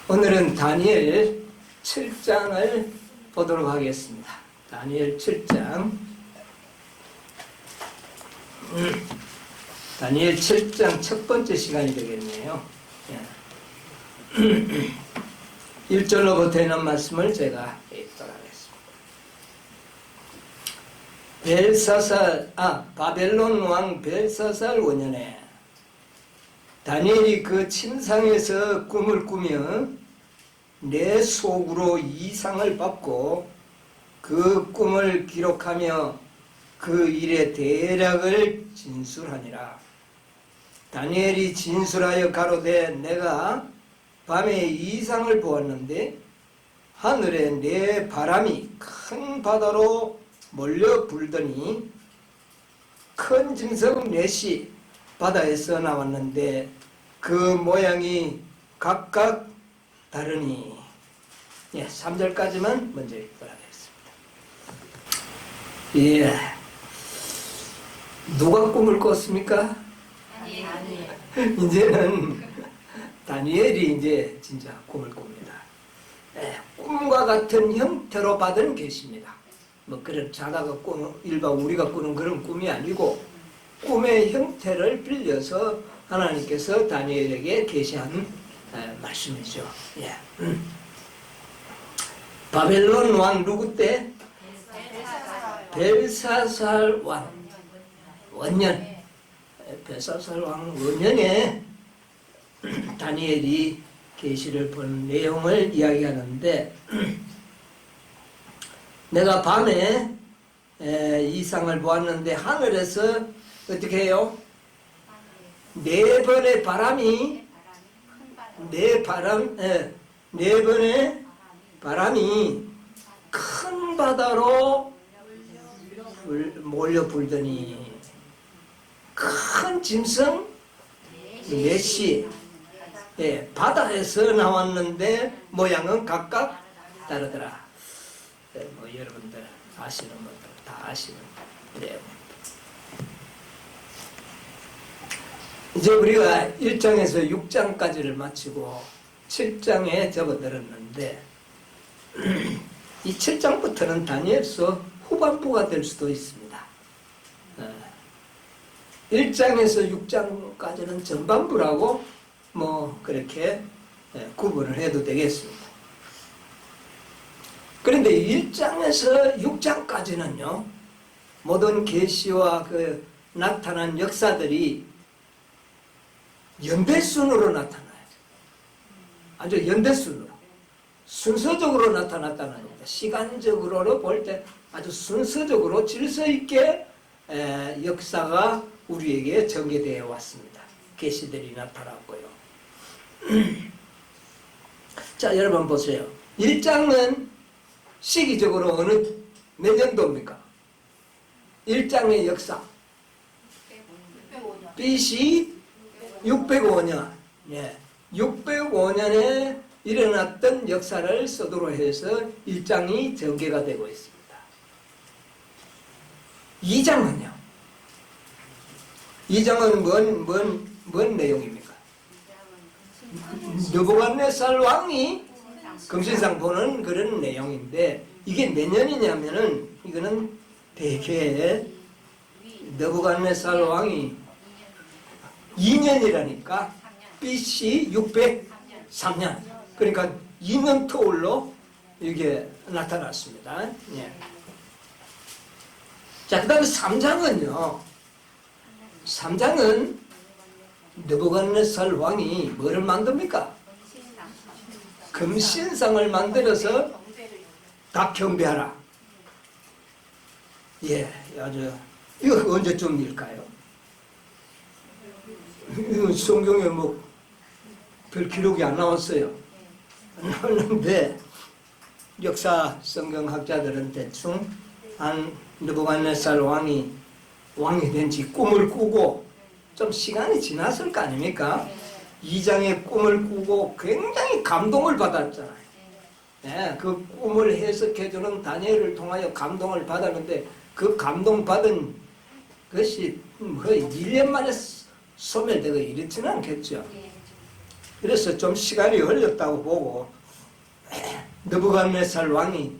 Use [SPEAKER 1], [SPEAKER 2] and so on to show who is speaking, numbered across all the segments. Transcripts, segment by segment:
[SPEAKER 1] 오늘은 다니엘 7장을 보도록 하겠습니다. 다니엘 7장. 다니엘 7장 첫 번째 시간이 되겠네요. 1절로부터 있는 말씀을 제가 읽도록 하겠습니다. 바벨론 왕 벨사살 원년에 다니엘이 그 침상에서 꿈을 꾸며 내 속으로 이상을 받고 그 꿈을 기록하며 그 일의 대략을 진술하니라. 다니엘이 진술하여 가로되 내가 밤에 이상을 보았는데 하늘에 내 바람이 큰 바다로 몰려 불더니 큰 짐승 넷이 바다에서 나왔는데 그 모양이 각각 다르니. 3절까지만 먼저 읽도록 하겠습니다. 누가 꿈을 꿨습니까? 이제는 다니엘이 이제 진짜 꿈을 꿉니다. 꿈과 같은 형태로 받은 계시입니다. 뭐 그런 자다가 꾸는 일반 우리가 꾸는 그런 꿈이 아니고 꿈의 형태를 빌려서 하나님께서 다니엘에게 계시한 말씀이죠. 바벨론 왕 누구 때? 벨사살 왕 원년. 벨사살 왕 원년에 다니엘이 계시를 본 내용을 이야기하는데, 내가 밤에 이상을 보았는데 하늘에서 어떻게 해요? 네 번의 바람이 네 번의 바람이 큰 바다로 몰려 불더니 큰 짐승 넷이 바다에서 나왔는데 모양은 각각 다르더라. 여러분들 아시는 분들 다 아시는 내용입니다. 이제 우리가 1장에서 6장까지를 마치고 7장에 접어들었는데 이 7장부터는 다니엘서 후반부가 될 수도 있습니다. 1장에서 6장까지는 전반부라고 뭐 그렇게 구분을 해도 되겠습니다. 그런데 1장에서 6장까지는요, 모든 계시와 그 나타난 역사들이 연대순으로 나타나요. 아주 연대순으로. 순서적으로 나타났다는 겁니다. 시간적으로 볼 때 아주 순서적으로 질서 있게 역사가 우리에게 전개되어 왔습니다. 계시들이 나타났고요. 자, 여러분 보세요. 1장은 시기적으로 몇 년도입니까? 1장의 역사. BC 605년. 605년에 일어났던 역사를 서두로 해서 1장이 전개가 되고 있습니다. 2장은요? 2장은 뭔 내용입니까? 느부갓네살 왕이 금신상 보는 그런 내용인데, 이게 몇 년이냐면은 이거는 대개 느부갓네살 왕이 2년이라니까 BC 603년. 그러니까 2년 터울로 이게 나타났습니다. 자, 그 다음에 3장은요. 3장은 느부갓네살 왕이 뭐를 만듭니까? 금신상을 만들어서 다 경배하라. 아주 이거 언제쯤일까요? 성경에 뭐 별 기록이 안 나왔어요. 안 나왔는데 역사 성경학자들은 대충 한 느부갓네살 왕이 된 지 꿈을 꾸고 좀 시간이 지났을 거 아닙니까? 2장의 꿈을 꾸고 굉장히 감동을 받았잖아요. 그 꿈을 해석해주는 다니엘을 통하여 감동을 받았는데, 그 감동받은 것이 거의 1년 만에 소멸되고 이렇지는 않겠죠. 그래서 좀 시간이 흘렸다고 보고 느부갓네살 왕이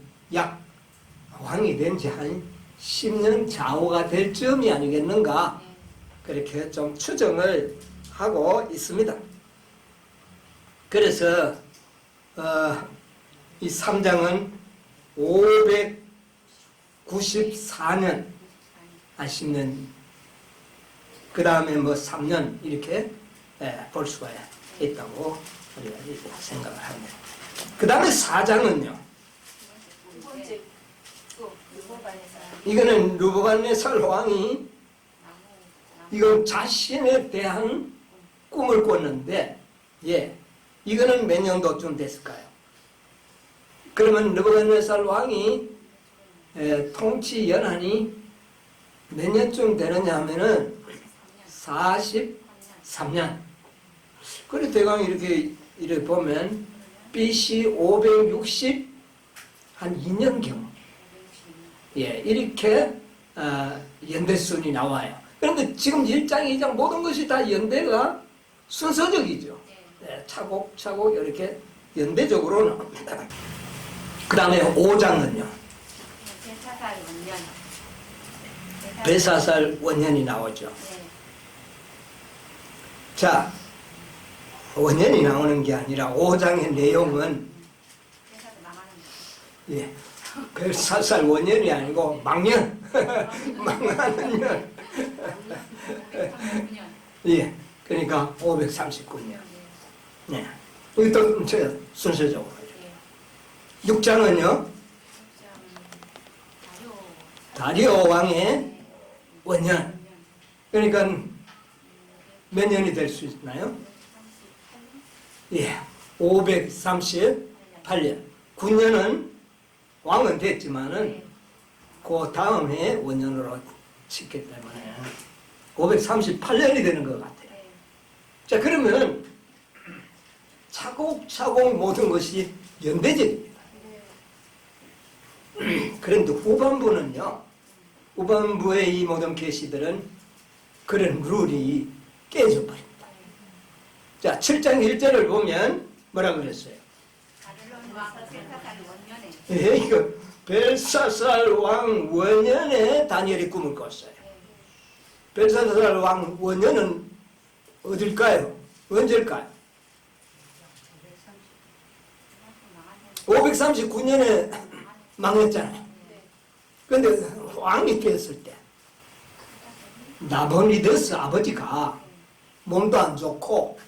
[SPEAKER 1] 왕이 된 지 한 10년 좌우가 될 즈음이 아니겠는가 그렇게 좀 추정을 하고 있습니다. 그래서 이 3장은 594년 한 10년 그 다음에 뭐 3년 이렇게 볼 수가 있다고 우리가 생각을 합니다. 그 다음에 4장은요. 이거는 느부갓네살 왕이 이건 자신에 대한 꿈을 꿨는데 이거는 몇 년도쯤 됐을까요? 그러면 느부갓네살 왕이 통치 연한이 몇 년쯤 되느냐 하면은 43년. 그래 대강 이렇게 보면 BC 560 한 2년경 이렇게 연대순이 나와요. 그런데 지금 1장, 2장 모든 것이 다 연대가 순서적이죠. 차곡차곡 이렇게 연대적으로 나옵니다. 그 다음에 5장은요. 벨사살 원년이 나오죠. 자, 원년이 나오는 게 아니라 5장의 내용은 벨사살 원년이 아니고 망년, 망하는 년. 그러니까 539년. 이것도 순서적으로. 6장은요. 다리오 왕의 원년. 그러니까 몇 년이 될 수 있나요? 538년. 9년은 왕은 됐지만은 그 다음 해 원년으로 짓기 때문에 538년이 되는 것 같아요. 자, 그러면 차곡차곡 모든 것이 연대적입니다. 그런데 후반부는요. 후반부의 이 모든 계시들은 그런 룰이 깨져버립니다. 자, 7장 1절을 보면 뭐라 그랬어요? 이거 벨사살 왕 원년에 다니엘이 꿈을 꿨어요. 벨사살 왕 원년은 어딜까요? 언제일까요? 539년에 망했잖아요. 그런데 왕이 되었을 때 나보니더스 아버지가 몸도 안 좋고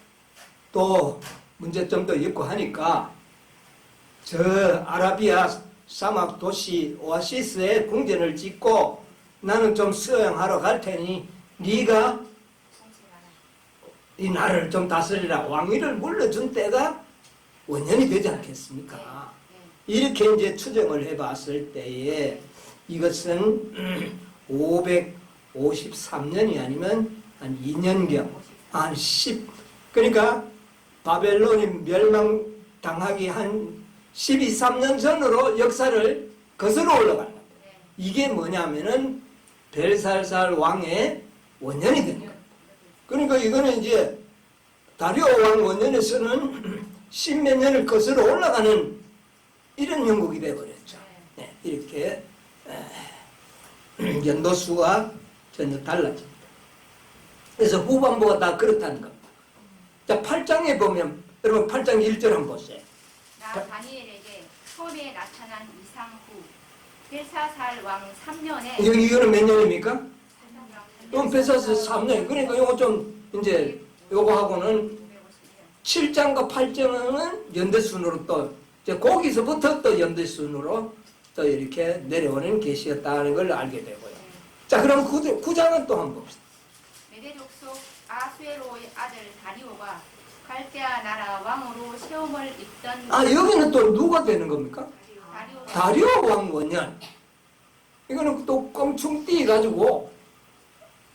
[SPEAKER 1] 또 문제점도 있고 하니까 저 아라비아 사막 도시 오아시스에 궁전을 짓고 나는 좀 수영하러 갈 테니 네가 이 나라를 좀 다스리라 왕위를 물려준 때가 원년이 되지 않겠습니까? 이렇게 이제 추정을 해봤을 때에 이것은 553년이 아니면 한 2년경, 한 10, 그러니까 바벨론이 멸망당하기 한 12, 13년 전으로 역사를 거슬러 올라가는 겁니다. 이게 뭐냐면은 벨살살 왕의 원년이 되는 겁니다. 그러니까 이거는 이제 다리오 왕 원년에서는 10몇 년을 거슬러 올라가는 이런 형국이 되어버렸죠. 이렇게 연도수가 전혀 달라집니다. 그래서 후반부가 다 그렇다는 겁니다. 자, 8장에 보면 여러분 8장 1절 한번 보세요.
[SPEAKER 2] 나 다니엘에게 처음에 나타난 이상 후 벨사살 왕 3년에
[SPEAKER 1] 이거는 몇 년입니까? 이건 벨사살 3년. 그러니까 이거 좀 이제 요거하고는 7장과 8장은 연대순으로 또 이제 거기서부터 또 연대순으로 또 이렇게 내려오는 계시였다는 걸 알게 되고요. 자, 그럼 9장은 또 한번 봅시다.
[SPEAKER 2] 메대 족속 아수에로의 아들 다리오가 갈대아 나라 왕으로 시험을 입던
[SPEAKER 1] 여기는 또 누가 되는 겁니까? 다리오 왕 원년. 이거는 또 껑충 뛰어가지고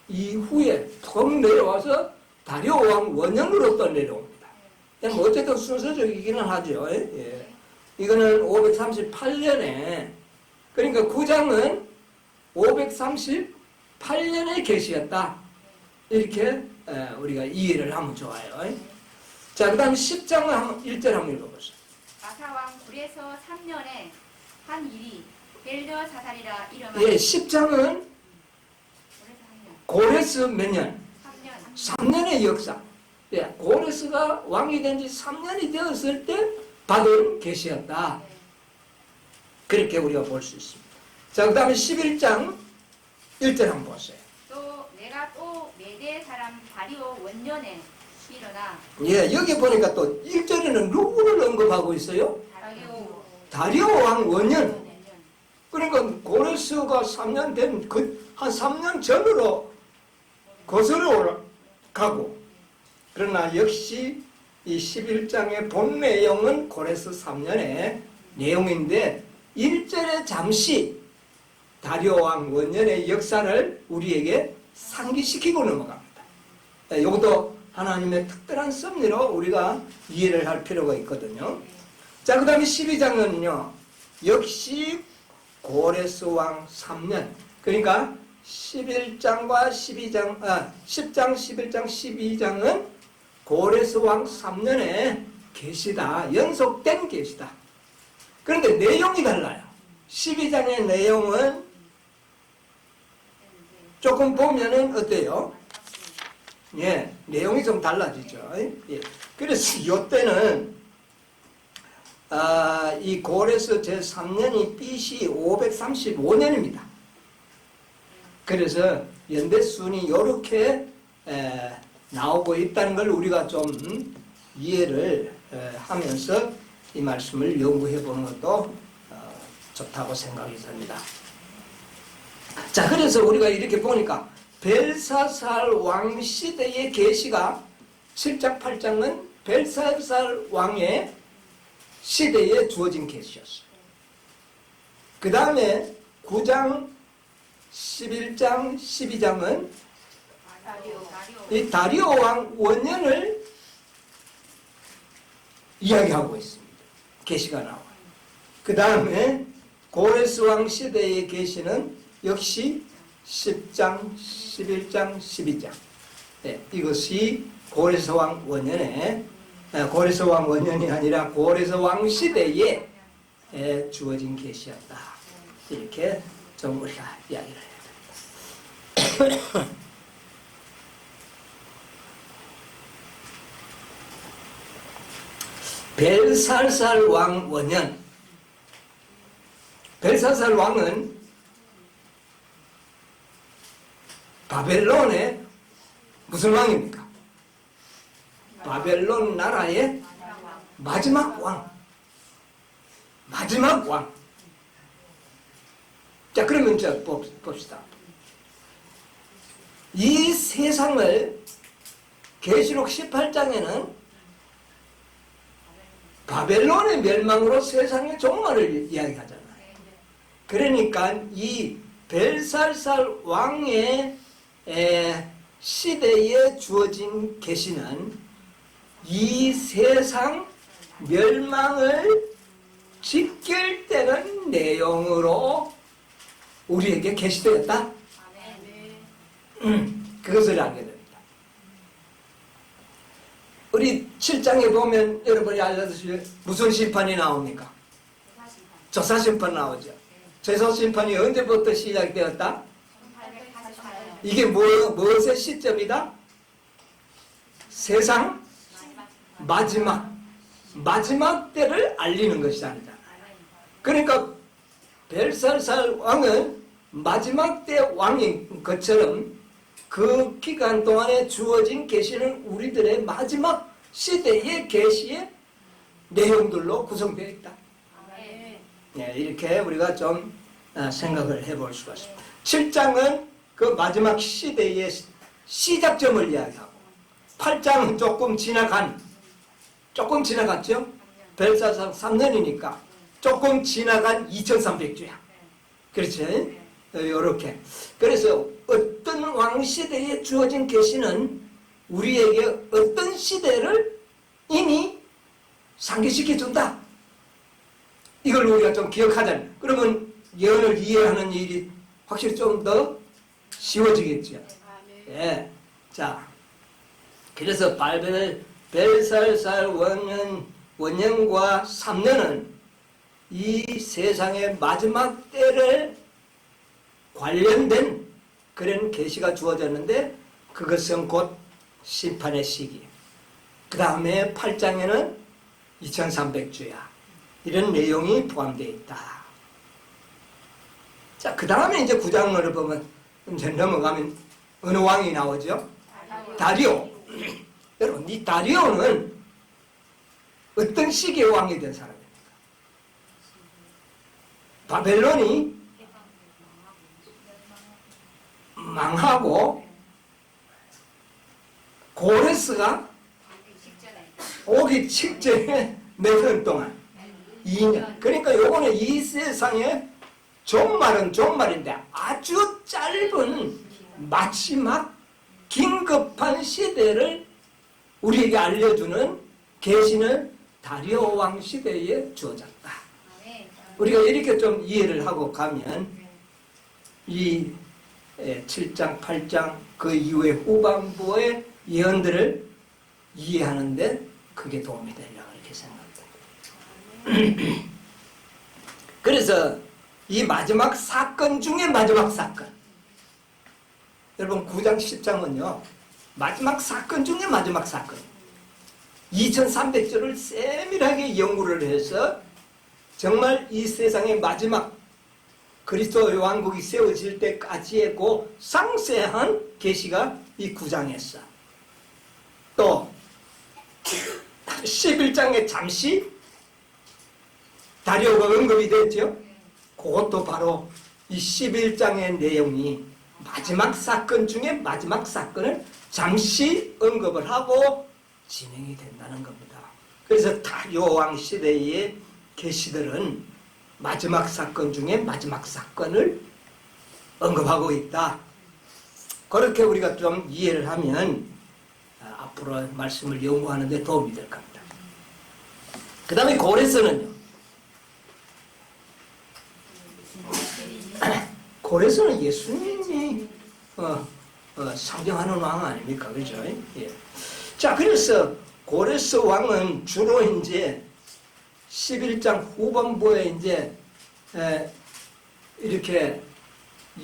[SPEAKER 1] 이후에 턱 내려와서 다리오 왕 원년으로 또 내려옵니다. 뭐 어쨌든 순서적이기는 하죠. 이거는 538년에, 그러니까 9장은 538년에 계시였다. 이렇게 우리가 이해를 하면 좋아요. 자, 그 다음에 10장 1절 한번 읽어보세요.
[SPEAKER 2] 아사왕 굴에서 3년에 한 일이 벨드사살이라 이름하여
[SPEAKER 1] 예, 10장은 고레스 몇 년?
[SPEAKER 2] 3년
[SPEAKER 1] 3년의 역사. 예, 고레스가 왕이 된 지 3년이 되었을 때 받은 계시였다. 그렇게 우리가 볼 수 있습니다. 자, 그 다음에 11장 1절 한번 보세요.
[SPEAKER 2] 또 내가 또 메대 사람 다리오 원년에 일어나
[SPEAKER 1] 예, 여기 보니까 또 1절에는 누구를 언급하고 있어요?
[SPEAKER 2] 다리오
[SPEAKER 1] 다리오 왕 원년.
[SPEAKER 2] 원년
[SPEAKER 1] 그러니까 고레스가 3년 된 한 3년 전으로 거슬러 가고, 그러나 역시 이 11장의 본 내용은 고레스 3년의 내용인데 1절에 잠시 다리오 왕 원년의 역사를 우리에게 상기시키고 넘어갑니다. 이것도 하나님의 특별한 섭리로 우리가 이해를 할 필요가 있거든요. 자, 그 다음에 12장은요, 역시 고레스 왕 3년, 그러니까 11장과 12장, 10장, 11장, 12장은 고레스 왕 3년의 계시다, 연속된 계시다. 그런데 내용이 달라요. 12장의 내용은 조금 보면은 어때요? 예, 내용이 좀 달라지죠. 예. 그래서 이때는 이 고레스 제3년이 BC 535년입니다. 그래서 연대순이 이렇게 나오고 있다는 걸 우리가 좀 이해를 하면서 이 말씀을 연구해 보는 것도 좋다고 생각이 듭니다. 자, 그래서 우리가 이렇게 보니까 벨사살 왕 시대의 계시가 7장 8장은 벨사살 왕의 시대에 주어진 계시였어요. 그 다음에 9장 11장 12장은 이 다리오 왕 원년을 이야기하고 있습니다. 계시가 나와요. 그 다음에 고레스 왕 시대의 계시는 역시 10장, 11장, 12장. 네, 이것이 고레스 왕 원년에, 고레스 왕 원년이 아니라 고레스 왕 시대에 주어진 계시였다. 이렇게 좀 우리가 이야기를 해야 됩니다. 벨살살 왕 원년. 벨사살 왕은 바벨론의 무슨 왕입니까? 바벨론 나라의 마지막 왕. 마지막 왕. 자, 그러면 자 봅시다. 이 세상을 계시록 18장에는 바벨론의 멸망으로 세상의 종말을 이야기하잖아요. 그러니까 이 벨살살 왕의 시대에 주어진 계시는 이 세상 멸망을 직결되는 내용으로 우리에게 계시되었다. 그것을 알게 됩니다. 우리 7장에 보면 여러분이 알려주실 무슨 심판이 나옵니까? 조사심판 나오죠. 조사심판이 언제부터 시작되었다? 이게 무엇의 시점이다? 세상 마지막 때를 알리는 것이 아니잖아요. 그러니까 벨살살 왕은 마지막 때 왕인 것처럼 그 기간 동안에 주어진 계시는 우리들의 마지막 시대의 계시의 내용들로 구성되어 있다. 네, 이렇게 우리가 좀 생각을 해볼 수가 있습니다. 7장은 그 마지막 시대의 시작점을 이야기하고 8장은 조금 지나갔죠? 벨사살 3년이니까 조금 지나간 2300주야. 그렇죠? 이렇게. 그래서 어떤 왕시대에 주어진 계시는 우리에게 어떤 시대를 이미 상기시켜준다. 이걸 우리가 좀 기억하자. 그러면 예언을 이해하는 일이 확실히 좀 더 쉬워지겠죠. 예. 자, 그래서 벨살살 원년과 3년은 이 세상의 마지막 때를 관련된 그런 계시가 주어졌는데 그것은 곧 심판의 시기. 그 다음에 8장에는 2300주야. 이런 내용이 포함되어 있다. 자, 그 다음에 이제 9장을 보면 이제 넘어가면 어느 왕이 나오죠? 다리오. 여러분, 이 다리오는 어떤 시기의 왕이 된 사람입니까? 바벨론이 망하고 고레스가 오기 직전에 몇 년 동안 2년. 그러니까 요거는 이 세상의 종말은 종말인데 아주 짧은 마지막 긴급한 시대를 우리에게 알려주는 계시는 다리오 왕 시대에 주어졌다. 우리가 이렇게 좀 이해를 하고 가면 이 7장, 8장 그 이후의 후반부의 예언들을 이해하는데 그게 도움이 되리라고 이렇게 생각합니다. 그래서 이 마지막 사건 중에 마지막 사건, 여러분 9장 10장은요 마지막 사건 중에 마지막 사건, 2300절을 세밀하게 연구를 해서 정말 이 세상의 마지막 그리스도의 왕국이 세워질 때까지의 그 상세한 계시가 이 9장에 있어. 또 11장에 잠시 다리오가 언급이 됐죠. 그것도 바로 이 11장의 내용이 마지막 사건 중에 마지막 사건을 잠시 언급을 하고 진행이 된다는 겁니다. 그래서 다리오 왕 시대의 계시들은 마지막 사건 중에 마지막 사건을 언급하고 있다. 그렇게 우리가 좀 이해를 하면 앞으로 말씀을 연구하는 데 도움이 될 겁니다. 그 다음에 고레스는요. 고레스는 예수님이 상징하는 왕 아닙니까? 그죠? 예. 자, 그래서 고레스 왕은 주로 이제 11장 후반부에 이제 이렇게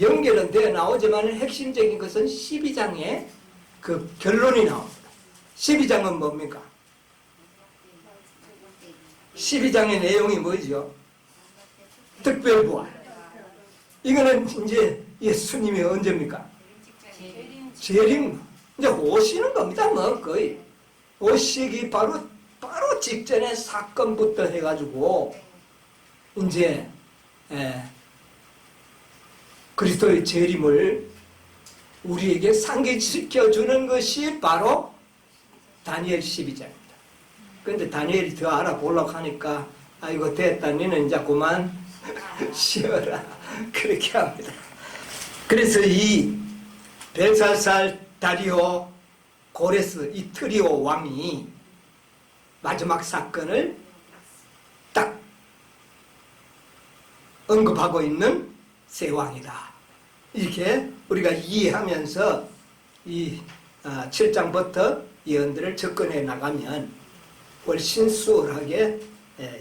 [SPEAKER 1] 연결은 되어 나오지만 핵심적인 것은 12장에 그 결론이 나옵니다. 12장은 뭡니까? 12장의 내용이 뭐죠? 특별부활. 이거는 이제 예수님이 언제입니까? 재림. 이제 오시는 겁니다. 뭐 거의. 오시기 바로 직전에 사건부터 해가지고 이제 그리스도의 재림을 우리에게 상기시켜주는 것이 바로 다니엘 12장입니다. 그런데 다니엘이 더 알아보려고 하니까 이거 됐다. 너는 이제 그만 쉬어라. 그렇게 합니다. 그래서 이 벨사살, 다리오, 고레스 이 트리오 왕이 마지막 사건을 딱 언급하고 있는 세 왕이다. 이렇게 우리가 이해하면서 이 7장부터 예언들을 접근해 나가면 훨씬 수월하게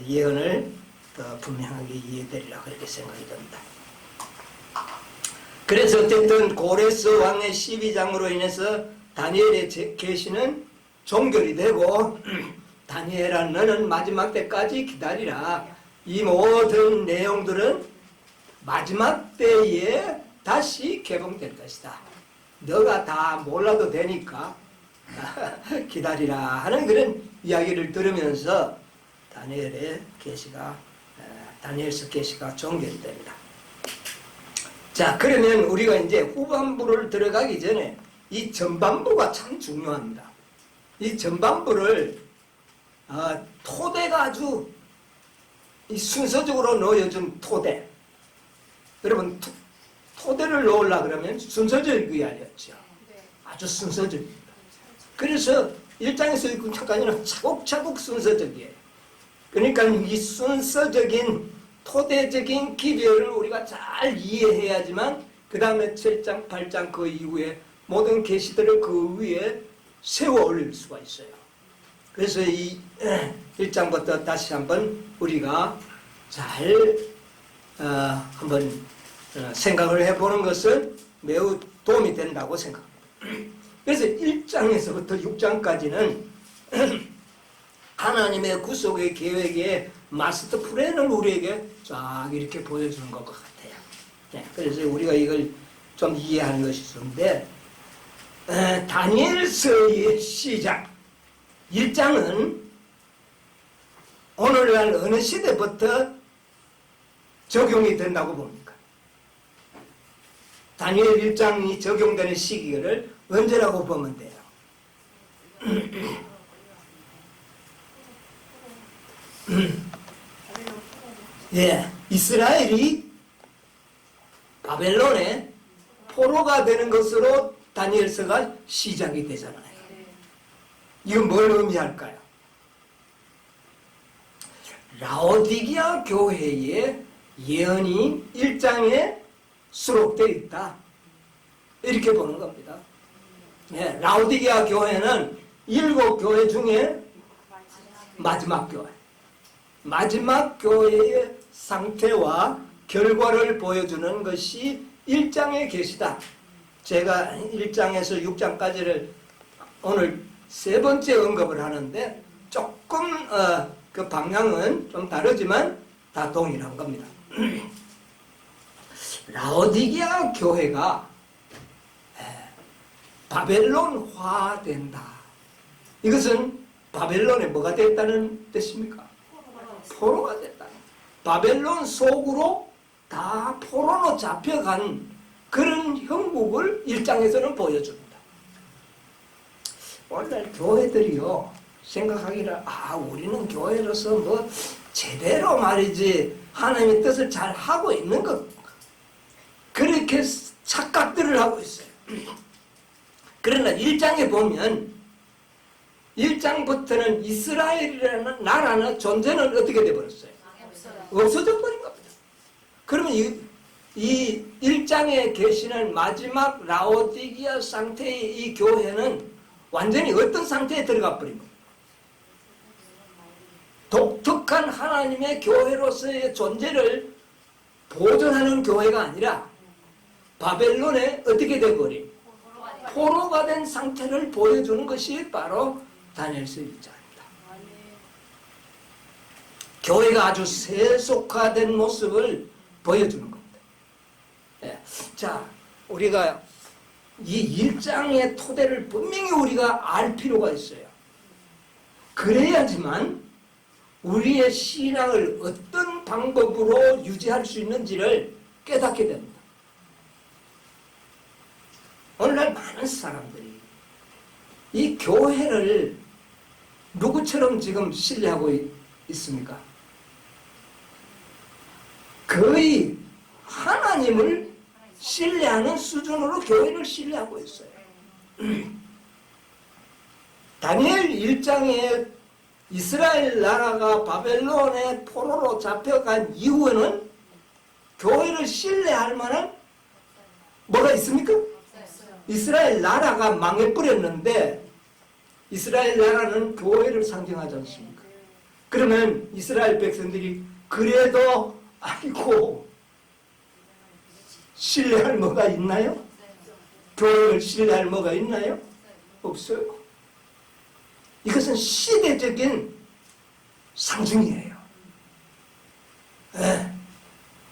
[SPEAKER 1] 예언을 더 분명하게 이해되리라고 이렇게 생각이 듭니다. 그래서 어쨌든 고레스 왕의 12장으로 인해서 다니엘의 계시는 종결이 되고 다니엘아 너는 마지막 때까지 기다리라. 이 모든 내용들은 마지막 때에 다시 개봉될 것이다. 너가 다 몰라도 되니까 기다리라 하는 그런 이야기를 들으면서 다니엘의 계시가 다니엘서 계시가 종결이 됩니다. 자, 그러면 우리가 이제 후반부를 들어가기 전에 이 전반부가 참 중요합니다. 이 전반부를 토대가 아주 이 순서적으로 놓여준 토대. 여러분 토대를 놓으려고 그러면 순서적이어야 되죠. 아주 순서적입니다. 그래서 1장에서 6장까지는 차곡차곡 순서적이에요. 그러니까 이 순서적인 토대적인 기별을 우리가 잘 이해해야지만 그 다음에 7장, 8장 그 이후에 모든 계시들을 그 위에 세워 올릴 수가 있어요. 그래서 이 1장부터 다시 한번 우리가 잘 한번 생각을 해보는 것은 매우 도움이 된다고 생각합니다. 그래서 1장에서부터 6장까지는 하나님의 구속의 계획의 마스터 플랜을 우리에게 쫙 이렇게 보여주는 것 같아요. 네, 그래서 우리가 이걸 좀 이해하는 것이 좋은데, 다니엘서의 시작 1장은 오늘날 어느 시대부터 적용이 된다고 봅니까? 다니엘 1장이 적용되는 시기를 언제라고 보면 돼요? 예, 이스라엘이 바벨론에 포로가 되는 것으로 다니엘서가 시작이 되잖아요. 이건 뭘 의미할까요? 라오디게아 교회의 예언이 1장에 수록되어 있다. 이렇게 보는 겁니다. 예, 라오디게아 교회는 7교회 중에 마지막 교회. 마지막 교회의 상태와 결과를 보여주는 것이 1장의 계시다. 제가 1장에서 6장까지를 오늘 3번째 언급을 하는데 조금 그 방향은 좀 다르지만 다 동일한 겁니다. 라오디게아 교회가 바벨론화된다. 이것은 바벨론에 뭐가 됐다는 뜻입니까? 포로가 됐다. 바벨론 속으로 다 포로로 잡혀간 그런 형국을 1장에서는 보여줍니다. 오늘날 교회들이요, 생각하기를, 우리는 교회로서 뭐 제대로 말이지 하나님의 뜻을 잘 하고 있는 것, 그렇게 착각들을 하고 있어요. 그러나 1장에 보면 1장부터는 이스라엘이라는 나라는 존재는 어떻게 되어버렸어요? 없어져 버린 겁니다. 그러면 이 1장에 계시는 마지막 라오디게아 상태의 이 교회는 완전히 어떤 상태에 들어가 버린 겁니다. 독특한 하나님의 교회로서의 존재를 보존하는 교회가 아니라 바벨론에 어떻게 되어버린 포로가 된 상태를 보여주는 것이 바로 다니엘서 1장입니다. 교회가 아주 세속화된 모습을 보여주는 겁니다. 네. 자, 우리가 이 1장의 토대를 분명히 우리가 알 필요가 있어요. 그래야지만 우리의 신앙을 어떤 방법으로 유지할 수 있는지를 깨닫게 됩니다. 오늘날 많은 사람들이 이 교회를 누구처럼 지금 신뢰하고 있습니까? 거의 하나님을 신뢰하는 수준으로 교회를 신뢰하고 있어요. 다니엘 1장에 이스라엘 나라가 바벨론의 포로로 잡혀간 이후에는 교회를 신뢰할 만한 뭐가 있습니까? 이스라엘 나라가 망해버렸는데 이스라엘 나라는 교회를 상징하지 않습니까? 그러면 이스라엘 백성들이 그래도 아이고 신뢰할 뭐가 있나요? 교회를 신뢰할 뭐가 있나요? 없어요. 이것은 시대적인 상징이에요. 네.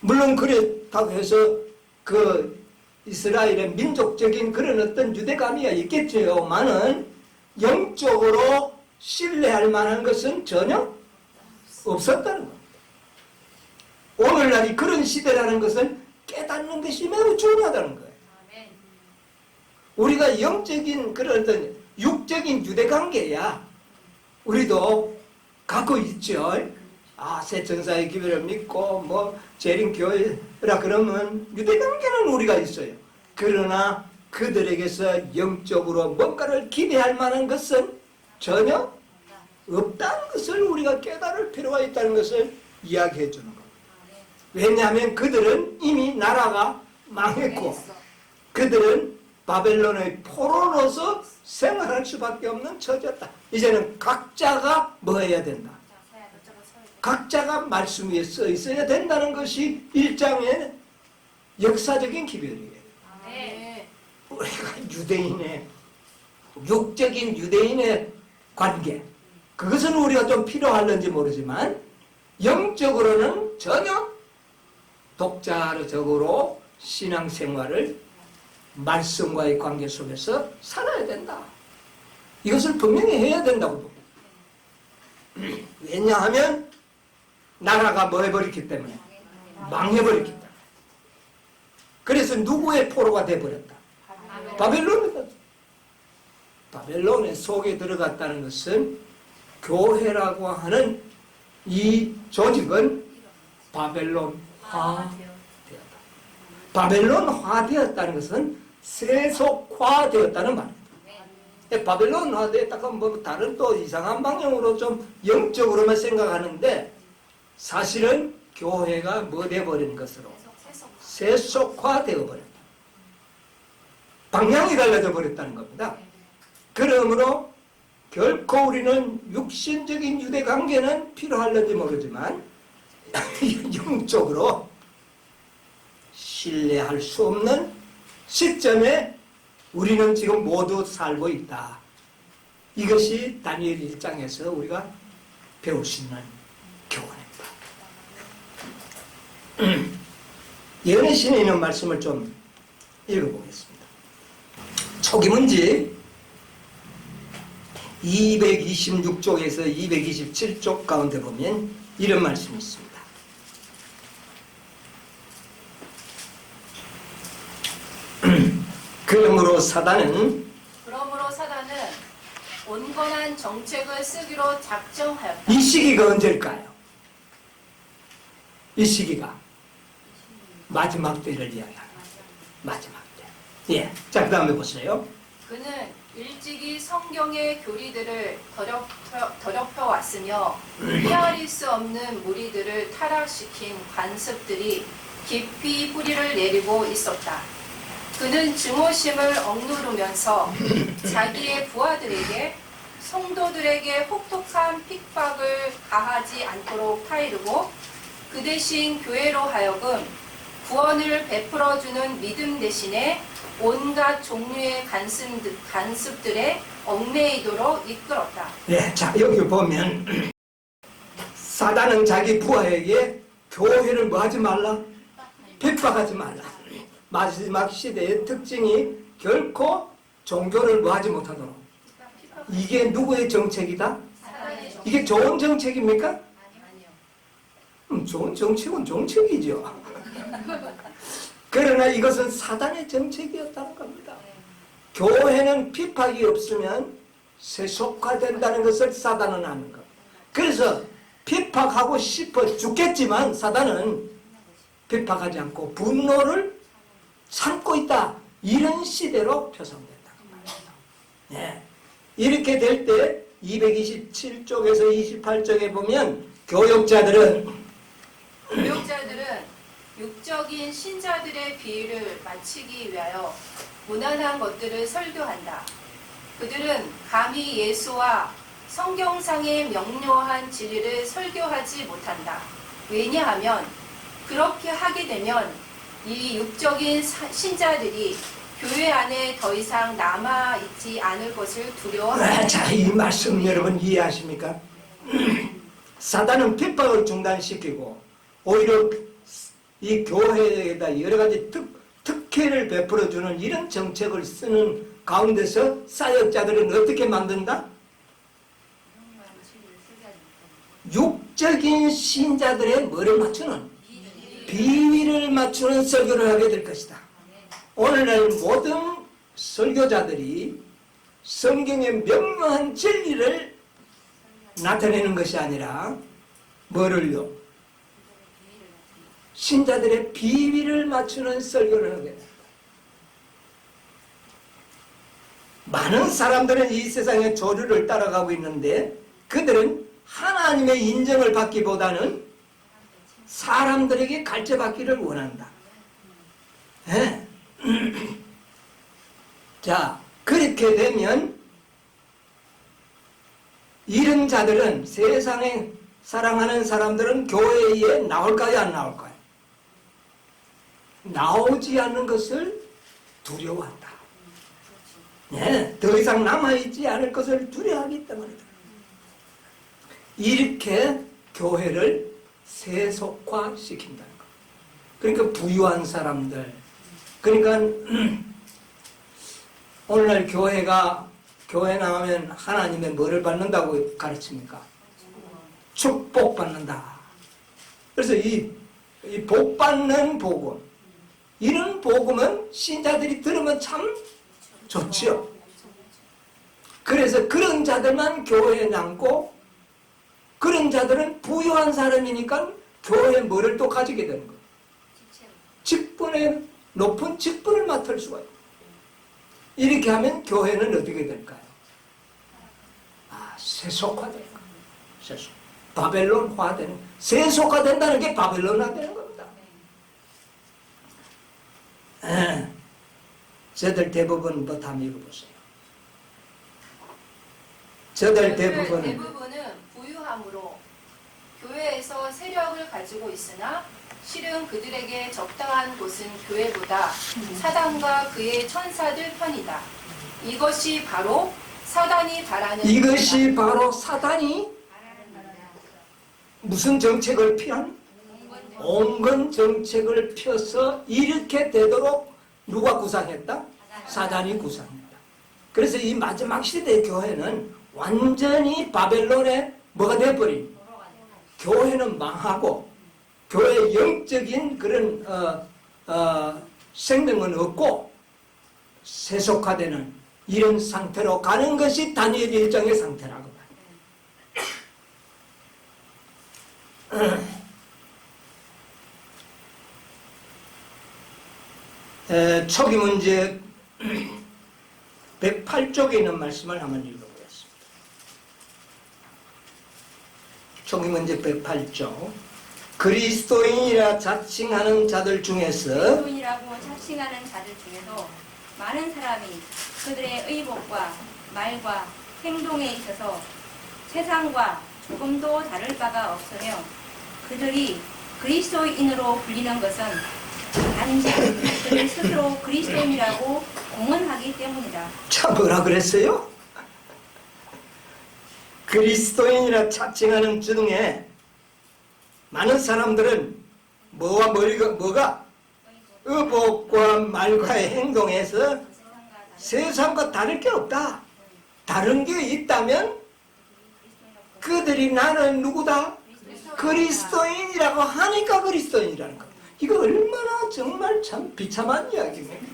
[SPEAKER 1] 물론 그렇다고 해서 그 이스라엘의 민족적인 그런 어떤 유대감이 있겠지만은 영적으로 신뢰할 만한 것은 전혀 없었다는 겁니다. 오늘날이 그런 시대라는 것을 깨닫는 것이 매우 중요하다는 거예요. 우리가 영적인 그런 어떤 육적인 유대관계야 우리도 갖고 있죠. 새 천사의 기별을 믿고 뭐 재림교회라 그러면 유대관계는 우리가 있어요. 그러나 그들에게서 영적으로 뭔가를 기대할 만한 것은 전혀 없다는 것을 우리가 깨달을 필요가 있다는 것을 이야기해 주는 겁니다. 왜냐하면 그들은 이미 나라가 망했고 그들은 바벨론의 포로로서 생활할 수밖에 없는 처지였다. 이제는 각자가 뭐 해야 된다? 각자가 말씀 위에 써 있어야 된다는 것이 1장의 역사적인 기별이에요.
[SPEAKER 2] 네.
[SPEAKER 1] 우리가 유대인의 육적인 유대인의 관계, 그것은 우리가 좀 필요할는지 모르지만 영적으로는 전혀 독자적으로 신앙생활을 말씀과의 관계 속에서 살아야 된다. 이것을 분명히 해야 된다고 봅니다. 왜냐하면 나라가 뭐 해버렸기 때문에 망해버렸기 때문에. 그래서 누구의 포로가 돼버렸다? 바벨론이다. 바벨론의 속에 들어갔다는 것은 교회라고 하는 이 조직은 바벨론화 되었다. 바벨론화 되었다는 것은 세속화되었다는 말입니다. 바벨론화 되었다가 뭐 다른 또 이상한 방향으로 좀 영적으로만 생각하는데 사실은 교회가 뭐 되어버린 것으로 세속화 되어버렸다. 방향이 달라져 버렸다는 겁니다. 그러므로 결코 우리는 육신적인 유대 관계는 필요할는지 모르지만 영적으로 신뢰할 수 없는 시점에 우리는 지금 모두 살고 있다. 이것이 다니엘 1장에서 우리가 배울 수 있는 교훈입니다. 예언의 신에 있는 말씀을 좀 읽어보겠습니다. 초기 문지 226쪽에서 227쪽 가운데 보면 이런 말씀이 있습니다. 그러므로 사단은
[SPEAKER 3] 온건한 정책을 쓰기로 작정하였다.
[SPEAKER 1] 이 시기가 언제일까요? 이 시기가 마지막 때를 이야기합니다. 마지막 때. 예. 자, 그 다음에 보세요.
[SPEAKER 3] 그는 일찍이 성경의 교리들을 더럽혀 왔으며 헤아릴 수 없는 무리들을 타락시킨 관습들이 깊이 뿌리를 내리고 있었다. 그는 증오심을 억누르면서 자기의 부하들에게 성도들에게 혹독한 핍박을 가하지 않도록 타이르고 그 대신 교회로 하여금 구원을 베풀어주는 믿음 대신에 온갖 종류의 간습들에 얽매이도록 이끌었다.
[SPEAKER 1] 네, 자 여기 보면 사단은 자기 부하에게 교회를 뭐 하지 말라? 핍박하지 말라. 마지막 시대의 특징이 결코 종교를 뭐 하지 못하도록. 이게 누구의 정책이다? 이게 좋은 정책입니까?
[SPEAKER 3] 아니요.
[SPEAKER 1] 좋은 정책은 정책이죠. 그러나 이것은 사단의 정책이었다는 겁니다. 교회는 핍박이 없으면 세속화된다는 것을 사단은 아는 겁니다. 그래서 핍박하고 싶어 죽겠지만 사단은 핍박하지 않고 분노를 참고 있다. 이런 시대로 표성된다는 말입니다. 네. 이렇게 될 때 227쪽에서 28쪽에 보면 교역자들은
[SPEAKER 3] 육적인 신자들의 비위를 맞추기 위하여 무난한 것들을 설교한다. 그들은 감히 예수와 성경상의 명료한 진리를 설교하지 못한다. 왜냐하면 그렇게 하게 되면 이 육적인 신자들이 교회 안에 더 이상 남아있지 않을 것을 두려워한다.
[SPEAKER 1] 자, 이 말씀 여러분 이해하십니까? 사단은 핍박을 중단시키고 오히려 이 교회에다 여러 가지 특혜를 베풀어주는 이런 정책을 쓰는 가운데서 사역자들은 어떻게 만든다? 육적인 신자들의 뭐를 맞추는? 비위를 맞추는 설교를 하게 될 것이다. 오늘날 모든 설교자들이 성경의 명료한 진리를 나타내는 것이 아니라 뭐를요? 신자들의 비위를 맞추는 설교를 하게 된다. 많은 사람들은 이 세상의 조류를 따라가고 있는데 그들은 하나님의 인정을 받기보다는 사람들에게 갈채받기를 원한다. 네. 자, 그렇게 되면 이런 자들은, 세상에 사랑하는 사람들은 교회에 나올까요, 안 나올까요? 나오지 않는 것을 두려워한다. 네, 더 이상 남아있지 않을 것을 두려워하기 때문이다. 이렇게 교회를 세속화시킨다는 것. 그러니까 부유한 사람들, 그러니까 오늘날 교회 나가면 하나님의 뭐를 받는다고 가르칩니까? 축복받는다. 그래서 이 복받는 복음, 이런 복음은 신자들이 들으면 참 좋지요. 그래서 그런 자들만 교회에 남고, 그런 자들은 부유한 사람이니까 교회에 뭐를 또 가지게 되는 거예요. 직분에 높은 직분을 맡을 수가 있어요. 이렇게 하면 교회는 어떻게 될까요? 세속화되는 거예요. 세속. 바벨론화되는, 세속화된다는 게 바벨론화되는 겁니다. 저들 대부분 뭐 다 읽어보세요. 저들 대부분은
[SPEAKER 3] 부유함으로 교회에서 세력을 가지고 있으나 실은 그들에게 적당한 곳은 교회보다 사단과 그의 천사들 편이다. 이것이 바로 사단이 바라는
[SPEAKER 1] 이것이 바로 사단이 무슨 정책을 피한? 온건 정책을 펴서 이렇게 되도록 누가 구상했다? 사단이 구상했다. 그래서 이 마지막 시대의 교회는 완전히 바벨론의 뭐가 되어버린, 교회는 망하고 교회의 영적인 그런 생명은 없고 세속화되는 이런 상태로 가는 것이 다니엘 1장의 상태라고 봐요. 초기 문제 108쪽에 있는 말씀을 한번 읽어보겠습니다. 초기 문제 108쪽. 그리스도인이라 자칭하는 자들 중에서,
[SPEAKER 2] 그리스도인이라고 자칭하는 자들 중에서 많은 사람이 그들의 의복과 말과 행동에 있어서 세상과 조금도 다를 바가 없으며, 그들이 그리스도인으로 불리는 것은 단지 그들 스스로 그리스도인이라고 공언하기 때문이다.
[SPEAKER 1] 참 뭐라 그랬어요? 그리스도인이라 자칭하는 중에 많은 사람들은 뭐가 의복과 말과의 행동에서 세상과 다를 게 없다. 다른 게 있다면 그들이 나는 누구다? 그리스도인이라고 하니까 그리스도인이라는 거. 이거 얼마나 정말 참 비참한 이야기입니다.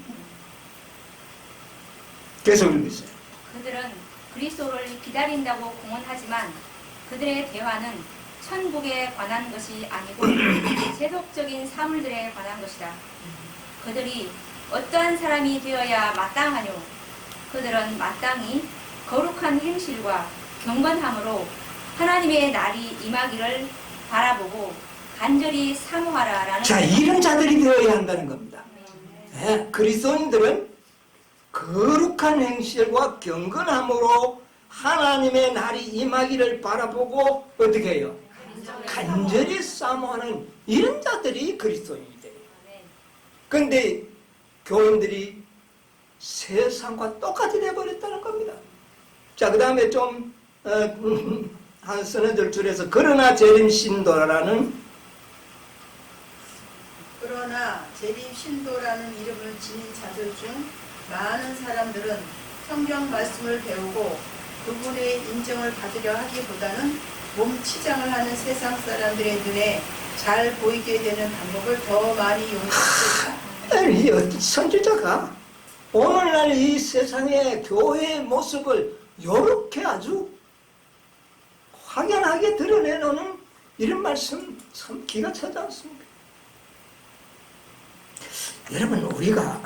[SPEAKER 1] 계속 읽으세요.
[SPEAKER 2] 그들은 그리스도를 기다린다고 공언하지만 그들의 대화는 천국에 관한 것이 아니고 세속적인 사물들에 관한 것이다. 그들이 어떠한 사람이 되어야 마땅하뇨? 그들은 마땅히 거룩한 행실과 경건함으로 하나님의 날이 임하기를 바라보고 간절히 사모하라라는.
[SPEAKER 1] 자, 이런 자들이 되어야 한다는 겁니다. 네, 그리스도인들은 거룩한 행실과 경건함으로 하나님의 날이 임하기를 바라보고 어떻게 해요? 간절히 사모하는 이런 자들이 그리스도인이 돼요. 그런데 교인들이 세상과 똑같이 돼버렸다는 겁니다. 자, 그 다음에 좀 한 서너 줄 줄에서 그러나 재림 신도라는
[SPEAKER 4] 이름을 지닌 자들 중 많은 사람들은 성경 말씀을 배우고 그분의 인정을 받으려 하기보다는 몸 치장을 하는 세상 사람들의 눈에 잘 보이게 되는 방법을 더 많이 이용했습니다.
[SPEAKER 1] 이 어떤 선지자가 오늘날 이 세상의 교회의 모습을 이렇게 아주 확연하게 드러내놓는 이런 말씀 참 기가 차지 않습니까? 여러분, 우리가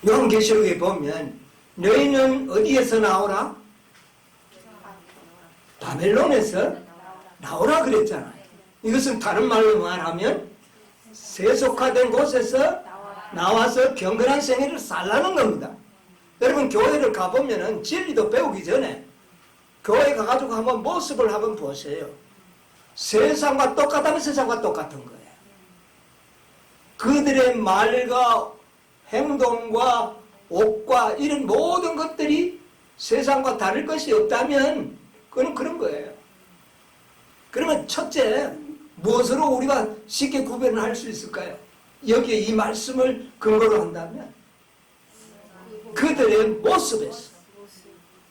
[SPEAKER 1] 요한계시록에 보면 너희는 어디에서 나오라? 바벨론에서 나오라 그랬잖아요. 이것은 다른 말로 말하면 세속화된 곳에서 나와서 경건한 생애를 살라는 겁니다. 여러분 교회를 가보면은 진리도 배우기 전에 교회 가가지고 한번 모습을 한번 보세요. 세상과 똑같다면 세상과 똑같은 거예요. 그들의 말과 행동과 옷과 이런 모든 것들이 세상과 다를 것이 없다면 그건 그런 거예요. 그러면 첫째, 무엇으로 우리가 쉽게 구별을 할 수 있을까요? 여기에 이 말씀을 근거로 한다면 그들의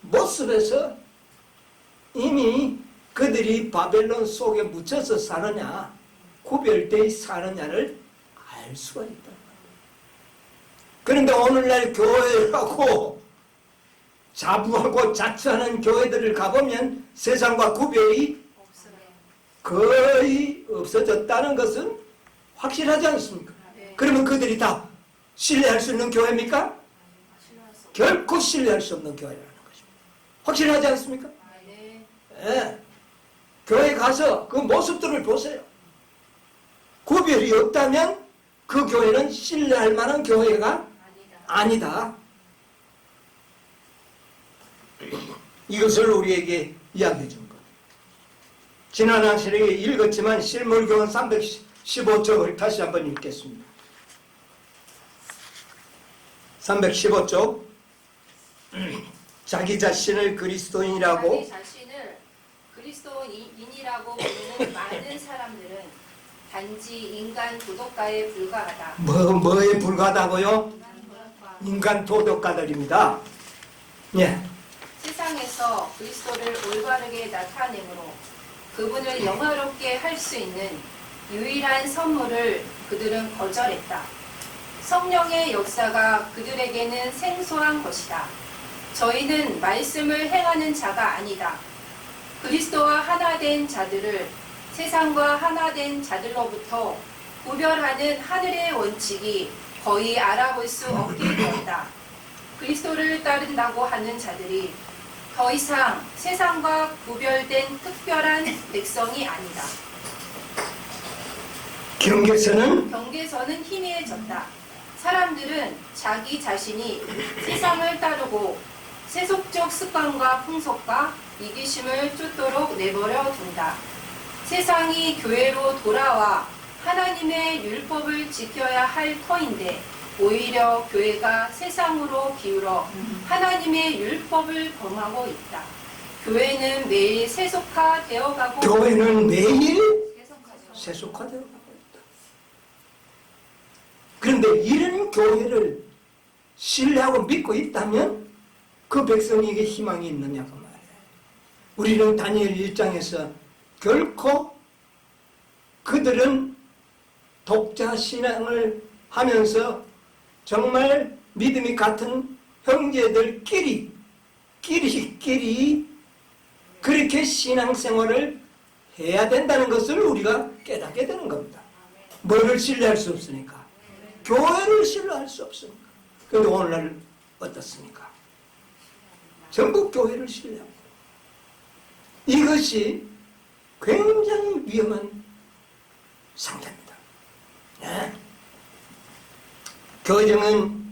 [SPEAKER 1] 모습에서 이미 그들이 바벨론 속에 묻혀서 사느냐 구별되어 사느냐를 알 수가 있다. 그런데 오늘날 교회라고 자부하고 자처하는 교회들을 가보면 세상과 구별이 거의 없어졌다는 것은 확실하지 않습니까? 그러면 그들이 다 신뢰할 수 있는 교회입니까? 결코 신뢰할 수 없는 교회라는 것입니다. 확실하지 않습니까? 네. 교회 가서 그 모습들을 보세요. 구별이 없다면 그 교회는 신뢰할 만한 교회가 아니다. 이것을 우리에게 이야기해 준 것. 지난 항시에 읽었지만 실물교훈 315쪽을 다시 한번 읽겠습니다. 315쪽. 자기 자신을 그리스도인이라고
[SPEAKER 3] 자기 자신을 그리스도인이라고 부르는 많은 사람들은 단지 인간 도덕가에 불과하다.
[SPEAKER 1] 뭐에 불과하다고요? 인간 도덕가들입니다. 예.
[SPEAKER 3] 세상에서 그리스도를 올바르게 나타내므로 그분을 영화롭게 할 수 있는 유일한 선물을 그들은 거절했다. 성령의 역사가 그들에게는 생소한 것이다. 저희는 말씀을 행하는 자가 아니다. 그리스도와 하나 된 자들을 세상과 하나 된 자들로부터 구별하는 하늘의 원칙이 거의 알아볼 수 없게 되었다. 그리스도를 따른다고 하는 자들이 더 이상 세상과 구별된 특별한 백성이 아니다. 경계선은 희미해졌다. 사람들은 자기 자신이 세상을 따르고 세속적 습관과 풍속과 이기심을 쫓도록 내버려 둔다. 세상이 교회로 돌아와 하나님의 율법을 지켜야 할 터인데 오히려 교회가 세상으로 기울어 하나님의 율법을 범하고 있다. 교회는 매일 세속화되어 가고
[SPEAKER 1] 세속화되어 가고 있다. 그런데 이런 교회를 신뢰하고 믿고 있다면 그 백성에게 희망이 있느냐고 말이에요. 우리는 다니엘 1장에서 결코 그들은 독자 신앙을 하면서 정말 믿음이 같은 형제들끼리 그렇게 신앙생활을 해야 된다는 것을 우리가 깨닫게 되는 겁니다. 뭐를 신뢰할 수 없으니까? 교회를 신뢰할 수 없으니까. 그런데 오늘날 어떻습니까? 전부 교회를 신뢰하고 이것이 굉장히 위험한 상태입니다. 네. 교정은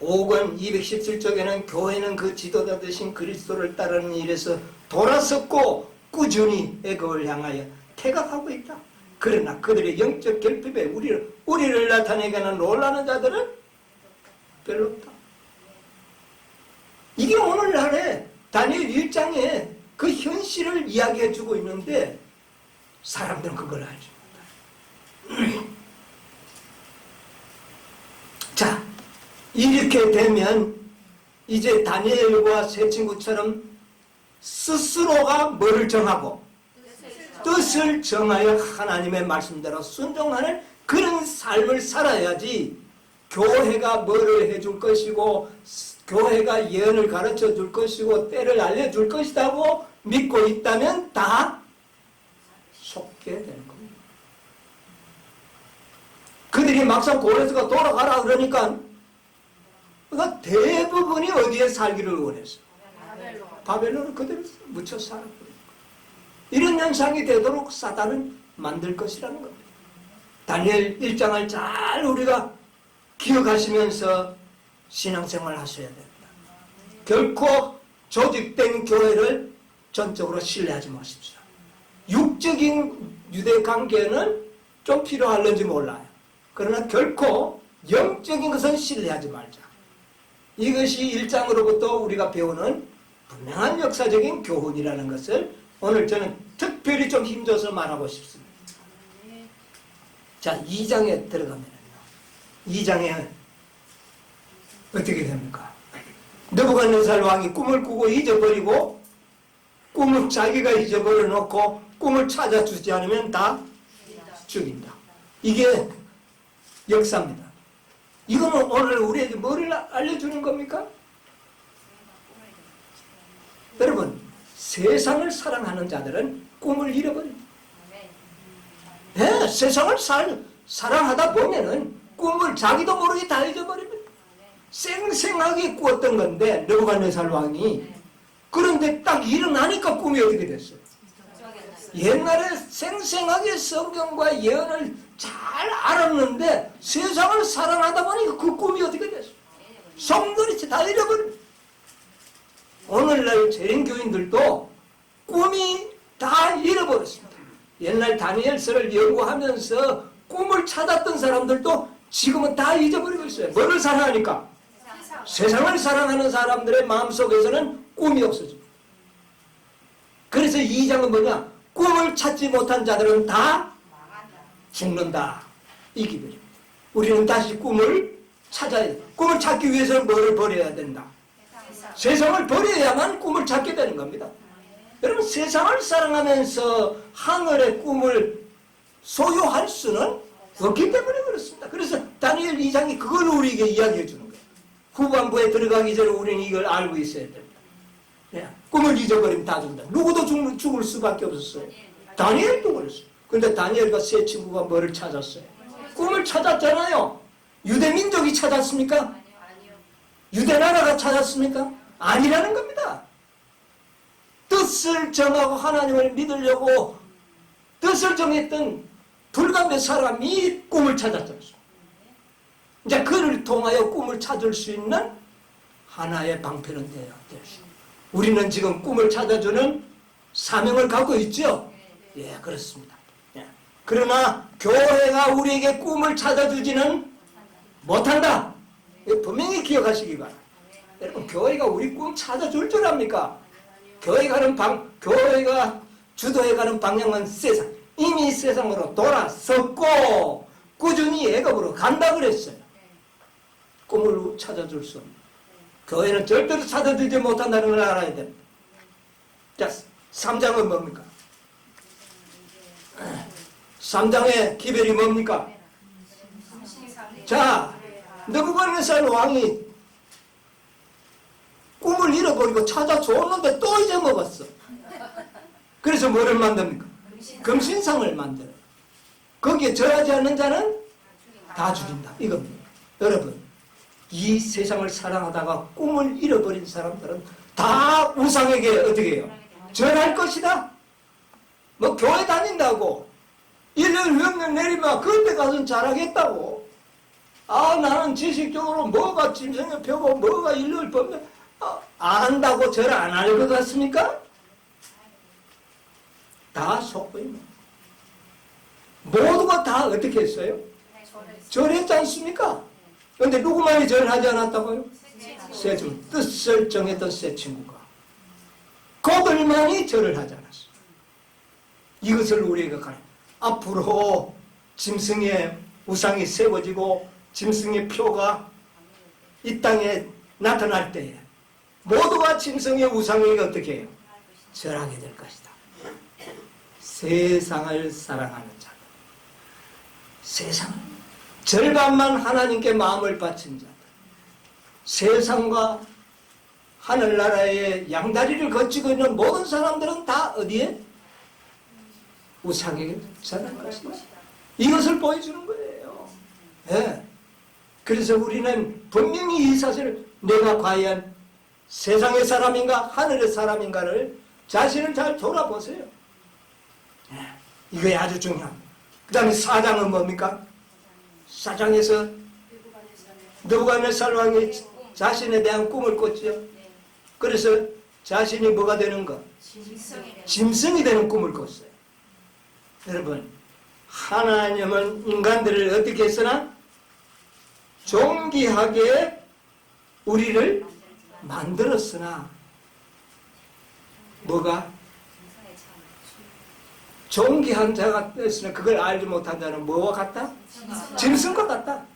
[SPEAKER 1] 5권 217쪽에는 교회는 그 지도자 되신 그리스도를 따르는 일에서 돌아섰고 꾸준히 애국을 향하여 태각하고 있다. 그러나 그들의 영적 결핍에 우리를 나타내게 하는 놀라는 자들은 별로 없다. 이게 오늘날에 다니엘 1장에 그 현실을 이야기해 주고 있는데 사람들은 그걸 알지 못한다. 자, 이렇게 되면 이제 다니엘과 세 친구처럼 스스로가 뭐를 정하고 뜻을 정하여 하나님의 말씀대로 순종하는 그런 삶을 살아야지 교회가 뭐를 해줄 것이고 교회가 예언을 가르쳐 줄 것이고 때를 알려줄 것이라고 믿고 있다면 다 속게 되는 겁니다. 그들이 막상 고레스가 돌아가라 그러니까 대부분이 어디에 살기를 원했어? 바벨론을 그대로 묻혀 살아버리고 이런 현상이 되도록 사단은 만들 것이라는 겁니다. 다니엘 1장을 잘 우리가 기억하시면서 신앙생활 하셔야 됩니다. 결코 조직된 교회를 전적으로 신뢰하지 마십시오. 육적인 유대 관계는 좀 필요할는지 몰라요. 그러나 결코 영적인 것은 신뢰하지 말자. 이것이 1장으로부터 우리가 배우는 분명한 역사적인 교훈이라는 것을 오늘 저는 특별히 좀 힘줘서 말하고 싶습니다. 자, 2장에 들어가면요. 2장에 어떻게 됩니까? 느부갓네살 왕이 꿈을 꾸고 잊어버리고 꿈을 자기가 잊어버려 놓고 꿈을 찾아주지 않으면 다 죽인다. 이게 역사입니다. 이거는 오늘 우리에게 뭐를 알려주는 겁니까? 여러분, 세상을 사랑하는 자들은 꿈을 잃어버립니다. 네, 세상을 사랑하다 보면은 꿈을 자기도 모르게 다 잊어버립니다. 생생하게 꾸었던 건데 느부갓네살 왕이. 그런데 딱 일어나니까 꿈이 어떻게 됐어요? 옛날에 생생하게 성경과 예언을 잘 알았는데 세상을 사랑하다 보니까 그 꿈이 어떻게 됐어요? 성들이 다 잃어버립니다. 오늘날 재림교인들도 꿈이 다 잃어버렸습니다. 옛날 다니엘서를 연구하면서 꿈을 찾았던 사람들도 지금은 다 잊어버리고 있어요. 뭐를 사랑하니까? 세상을 사랑하는 사람들의 마음속에서는 꿈이 없어집니다. 그래서 2장은 뭐냐? 꿈을 찾지 못한 자들은 다 죽는다. 이 기별입니다. 우리는 다시 꿈을 찾아야 돼. 꿈을 찾기 위해서는 뭐를 버려야 된다? 세상을 버려야만 꿈을 찾게 되는 겁니다. 여러분, 세상을 사랑하면서 하늘의 꿈을 소유할 수는 없기 때문에 그렇습니다. 그래서 다니엘 2장이 그걸 우리에게 이야기해 주는 거예요. 후반부에 들어가기 전에 우리는 이걸 알고 있어야 됩니다. 네. 꿈을 잊어버리면 다 죽는다. 누구도 죽을 수밖에 없었어요. 다니엘도 그랬어요. 근데 다니엘과 세 친구가 뭐를 찾았어요? 꿈을 찾았잖아요. 유대 민족이 찾았습니까? 유대 나라가 찾았습니까? 아니라는 겁니다. 뜻을 정하고 하나님을 믿으려고 뜻을 정했던 불과 몇 사람이 꿈을 찾았잖아요. 이제 그를 통하여 꿈을 찾을 수 있는 하나의 방편은 되어야 될 수. 우리는 지금 꿈을 찾아주는 사명을 갖고 있죠? 예, 그렇습니다. 예. 그러나 교회가 우리에게 꿈을 찾아주지는 못한다. 분명히 기억하시기 바랍니다. 여러분, 교회가 우리 꿈 찾아줄 줄 압니까? 교회가 주도해가는 방향은 세상. 이미 세상으로 돌아섰고 꾸준히 애굽으로 간다 그랬어요. 꿈을 찾아줄 수 없는. 교회는 절대로 찾아주지 못한다는 걸 알아야 됩니다. 자, 3장은 뭡니까? 3장의 기별이 뭡니까? 자, 느부갓네살 왕이 꿈을 잃어버리고 찾아줬는데 또 잊어먹었어. 그래서 뭐를 만듭니까? 금신상을 만들어요. 거기에 절하지 않는 자는 다 죽인다. 이겁니다. 여러분, 이 세상을 사랑하다가 꿈을 잃어버린 사람들은 다 우상에게 어떻게 해요? 절할 것이다. 뭐 교회 다닌다고 일년 명령 내리면 그때 가서는 잘하겠다고. 아, 나는 지식적으로 뭐가 짐승의 표고 뭐가 일률 법령 안다고 절 안 할 것 같습니까? 다 속보입니다. 모두가 다 어떻게 했어요? 절했지 않습니까? 그런데 누구만이 절을 하지 않았다고요? 세 친구, 뜻을 정했던 세 친구가. 그들만이 절을 하지 않았어요. 이것을 우리가 가르쳐. 앞으로 짐승의 우상이 세워지고 짐승의 표가 이 땅에 나타날 때에 모두가 짐승의 우상에게 어떻게 해요? 절하게 될 것이다. 세상을 사랑하는 자들, 세상을 절반만 하나님께 마음을 바친 자들, 세상과 하늘나라의 양다리를 거치고 있는 모든 사람들은 다 어디에? 우상에게 절할 것이다. 이것을 보여주는 거예요. 네. 그래서 우리는 분명히 이 사실을 내가 과연 세상의 사람인가 하늘의 사람인가를 자신을 잘 돌아보세요. 네. 이게 아주 중요합니다. 그 다음에 4장은 뭡니까? 4장에서 느부갓네살 왕이 자신에 대한 꿈을 꿨죠.
[SPEAKER 2] 네.
[SPEAKER 1] 그래서 자신이 뭐가 되는가? 짐승이 되는 꿈을 꿨어요. 여러분, 하나님은 인간들을 어떻게 했으나 존귀하게 우리를 만들었으나 뭐가? 존귀한 자가 됐으나 그걸 알지 못한 자는 뭐와 같다? 짐승과 같다.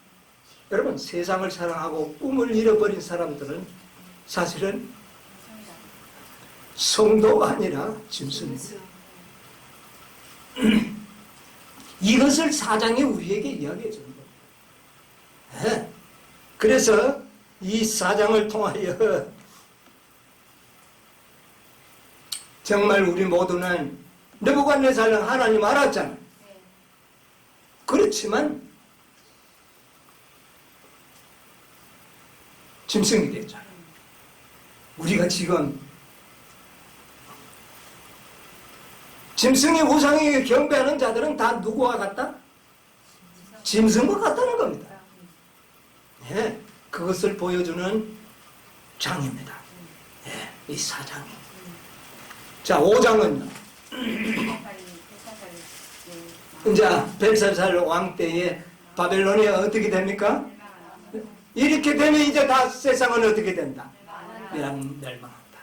[SPEAKER 1] 여러분, 세상을 사랑하고 꿈을 잃어버린 사람들은 사실은 성도가 아니라 짐승입니다. 이것을 사장이 우리에게 이야기해 주는 겁니다. 네. 그래서 이 사장을 통하여 정말 우리 모두는 느부갓네살은 하나님 알았잖아요. 그렇지만 짐승이 됐잖아요. 우리가 지금 짐승의 우상에게 경배하는 자들은 다 누구와 같다? 짐승과 같다는 겁니다. 네, 그것을 보여주는 장입니다. 네, 이 사장이. 자, 5장은요. 이제 벨사살 왕 때에 바벨론이 어떻게 됩니까? 이렇게 되면 이제 다 세상은 어떻게 된다? 멸망한다.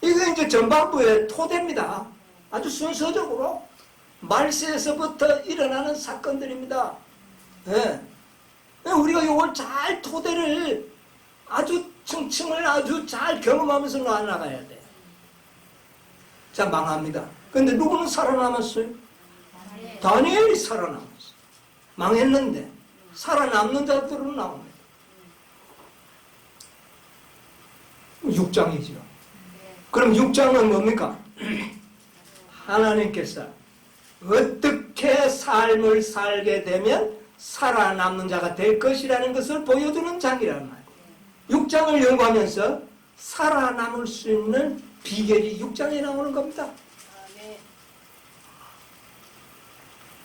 [SPEAKER 1] 이거 이제 전반부의 토대입니다. 아주 순서적으로 말세에서부터 일어나는 사건들입니다. 네. 우리가 이걸 잘 토대를 아주 층층을 아주 잘 경험하면서 나아가야 돼요. 자, 망합니다. 근데 누구는 살아남았어요? 다니엘이 살아남았어요. 망했는데 살아남는 자들은 나옵니다. 6장이죠. 그럼 6장은 뭡니까? 하나님께서 어떻게 삶을 살게 되면 살아남는 자가 될 것이라는 것을 보여주는 장이란 말이에요. 6장을 연구하면서 살아남을 수 있는 비결이 6장에 나오는 겁니다.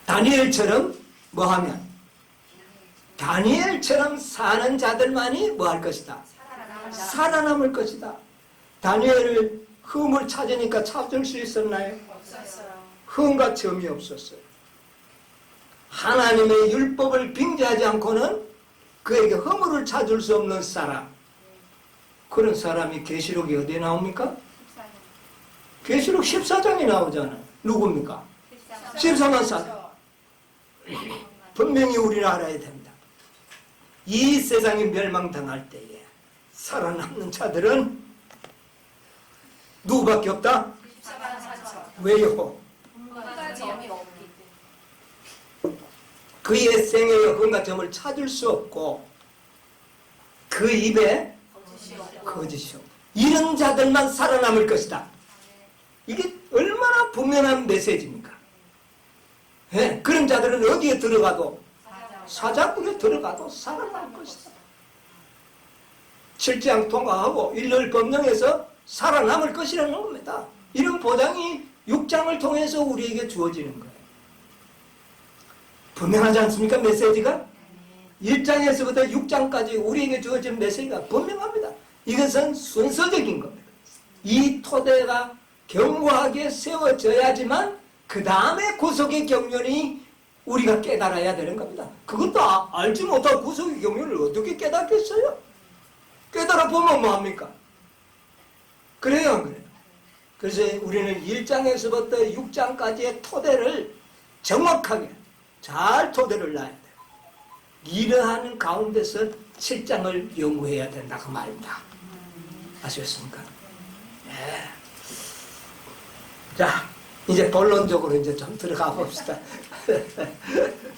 [SPEAKER 1] 다니엘처럼 뭐하면? 다니엘처럼 사는 자들만이 뭐할 것이다? 살아남을 것이다. 다니엘을 흠을 찾으니까 찾을 수 있었나요? 흠과 점이 없었어요. 하나님의 율법을 빙자하지 않고는 그에게 허물을 찾을 수 없는 사람, 그런 사람이 계시록이 어디에 나옵니까? 계시록 14장에 나오잖아요. 누굽니까? 14만 사. 분명히 우리는 알아야 됩니다. 이 세상이 멸망당할 때에 살아남는 자들은 누구밖에 없다? 왜요? 그의 생애의 흠과 점을 찾을 수 없고 그 입에 거짓이 없고 이런 자들만 살아남을 것이다. 이게 얼마나 분명한 메시지입니까? 네, 그런 자들은 어디에 들어가도 사자굴에 들어가도 살아날 것이다. 7장 통과하고 일요일 법령에서 살아남을 것이라는 겁니다. 이런 보장이 6장을 통해서 우리에게 주어지는 거예요. 분명하지 않습니까? 메시지가? 1장에서부터 6장까지 우리에게 주어진 메시지가 분명합니다. 이것은 순서적인 겁니다. 이 토대가 견고하게 세워져야지만 그 다음에 구속의 경륜이 우리가 깨달아야 되는 겁니다. 그것도 알지 못하고 구속의 경륜을 어떻게 깨닫겠어요? 깨달아 보면 뭐합니까? 그래요, 안 그래요? 그래서 우리는 1장에서부터 6장까지의 토대를 정확하게 잘 토대를 놔야 돼요. 이러한 가운데서 7장을 연구해야 된다 그 말입니다. 아시겠습니까? 네. 자, 이제 본론적으로 이제 좀 들어가 봅시다.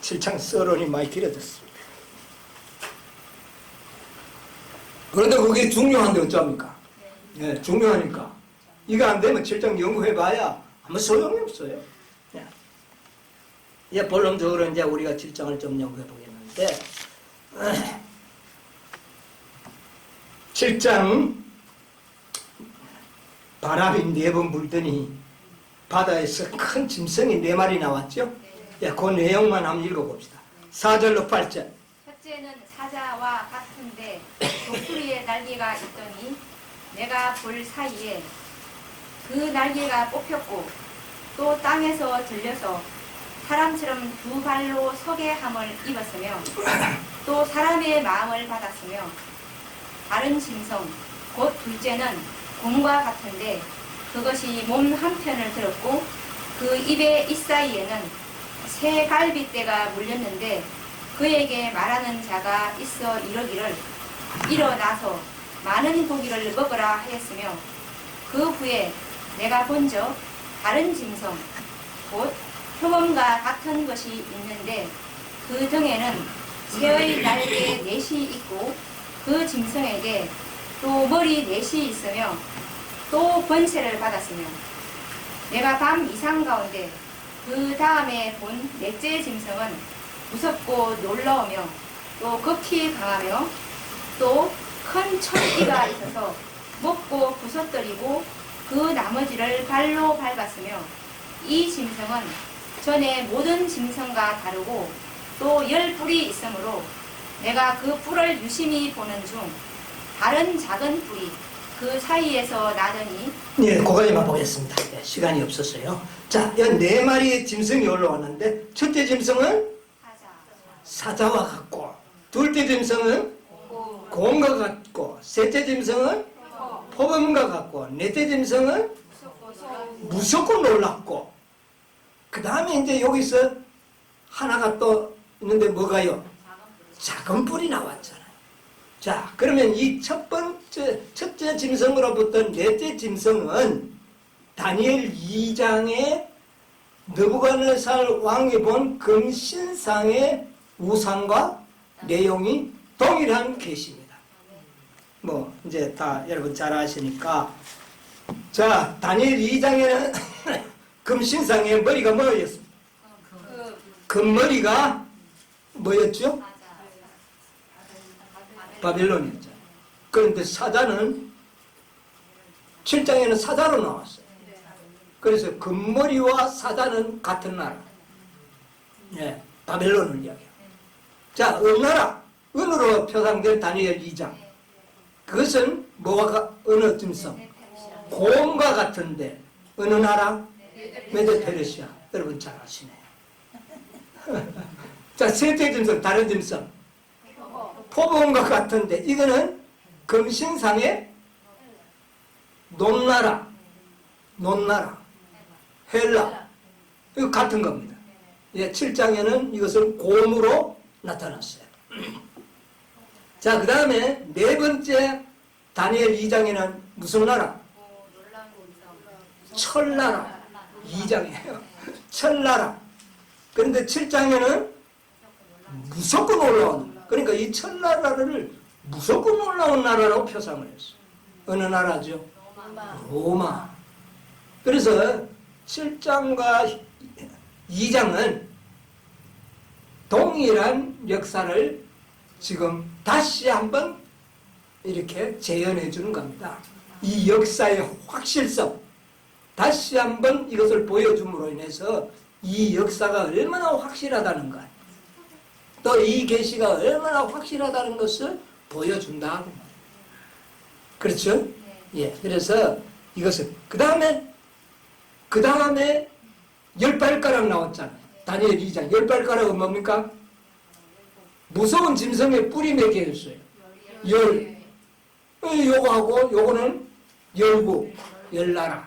[SPEAKER 1] 7장 서론이 많이 길어졌습니다. 그런데 그게 중요한데 어쩝니까? 네, 중요하니까. 이거 안 되면 7장 연구해봐야 아무 소용이 없어요. 이제 본론적으로 이제 우리가 7장을 좀 연구해 보겠는데, 7장 바람이 4번 불더니 바다에서 큰 짐승이 4마리 나왔죠? 그 내용만 한번 읽어봅시다. 4절로 8절.
[SPEAKER 2] 둘째는 사자와 같은데 독수리의 날개가 있더니 내가 볼 사이에 그 날개가 뽑혔고 또 땅에서 들려서 사람처럼 두 발로 서게 함을 입었으며 또 사람의 마음을 받았으며 다른 짐승 곧 둘째는 곰과 같은데 그것이 몸 한편을 들었고 그 입의 이사이에는 새 갈빗대가 물렸는데 그에게 말하는 자가 있어 이르기를 일어나서 많은 고기를 먹으라 하였으며 그 후에 내가 본적 다른 짐승 곧 표범과 같은 것이 있는데 그 등에는 새의 날개 넷이 있고 그 짐승에게 또 머리 넷이 있으며 또 권세를 받았으며 내가 밤 이상 가운데 그 다음에 본 넷째 짐승은 무섭고 놀라우며 또 극히 강하며 또 큰 천기가 있어서 먹고 부서뜨리고 그 나머지를 발로 밟았으며 이 짐승은 전에 모든 짐승과 다르고 또 10뿔이 있으므로 내가 그 뿔을 유심히 보는 중 다른 작은 뿔이 그 사이에서 나더니
[SPEAKER 1] 예, 그거까지만 보겠습니다. 예, 시간이 없었어요. 자, 이 4마리의 짐승이 올라왔는데 첫째 짐승은 사자와 같고 둘째 짐승은 곰과 같고 셋째 짐승은 표범과 같고 넷째 짐승은 무섭고 놀랍고 그 다음에 이제 여기서 하나가 또 있는데 뭐가요? 작은 뿔이 나왔잖아요. 자, 그러면 이 첫째 짐승으로부터 넷째 짐승은 다니엘 2장에 느부갓네살 왕이 본 금신상의 우상과 내용이 동일한 계시입니다. 뭐 이제 다 여러분 잘 아시니까 자, 다니엘 2장에는 금신상의 머리가 뭐였습니까? 금머리가 뭐였죠? 바벨론이었죠. 그런데 사자는 7장에는 사자로 나왔어요. 그래서 금머리와 사자는 같은 나라. 예, 바벨론을 이야기해요. 자, 어느 나라? 은으로 표상된 다니엘 2장. 그것은 뭐가 어느 짐승? 곰과 같은데 어느 나라? 메데페르시아. 여러분 잘 아시네요. 자, 셋째 짐승, 다른 짐승. 표범과 같은데 이거는 금신상의 논나라, 헬라. 이거 같은 겁니다. 예, 7장에는 이것을 곰으로 나타났어요. 자, 그 다음에 네 번째 다니엘 2장에는 무슨 나라? 철나라. 2장이에요. 철나라. 그런데 7장에는 무섭고 놀라운, 그러니까 이 철나라를 무섭고 놀라운 나라라고 표상을 했어요. 어느 나라죠? 로마. 그래서 7장과 2장은 동일한 역사를 지금 다시 한번 이렇게 재현해 주는 겁니다. 이 역사의 확실성, 다시 한번 이것을 보여줌으로 인해서 이 역사가 얼마나 확실하다는 것, 또 이 계시가 얼마나 확실하다는 것을 보여준다. 그렇죠? 예. 그래서 이것을 그 다음에 10발가락 나왔잖아요. 다니엘 2장 10발가락은 뭡니까? 무서운 짐승의 뿔이 몇 개였어요? 10. 요거하고 요거는 19, 10나라.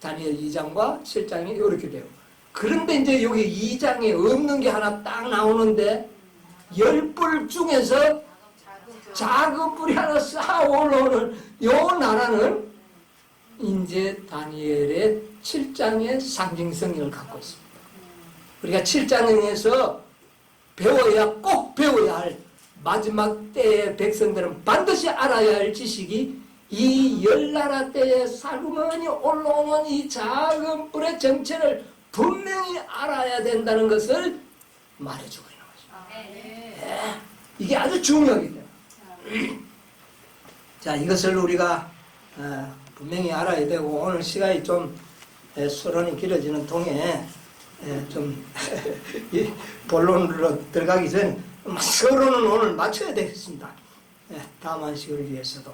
[SPEAKER 1] 다니엘 2장과 7장이 이렇게 돼요. 그런데 이제 여기 2장에 없는 게 하나 딱 나오는데 10뿔 중에서 작은 뿔이 하나 싹 올라오는 요 나라는 이제 다니엘의 7장의 상징성을 갖고 있습니다. 우리가 7장에서 꼭 배워야 할 마지막 때의 백성들은 반드시 알아야 할 지식이 이 10나라 때에 살구머니 올라오는 이 작은 뿔의 정체를 분명히 알아야 된다는 것을 말해주고 있는 것입니다. 네. 이게 아주 중요하기 때문에. 자, 이것을 우리가 분명히 알아야 되고, 오늘 시간이 좀 서론이 길어지는 통에 좀 본론으로 들어가기 전 서론은 오늘 마쳐야 되겠습니다. 예, 다음 안식을 위해서도.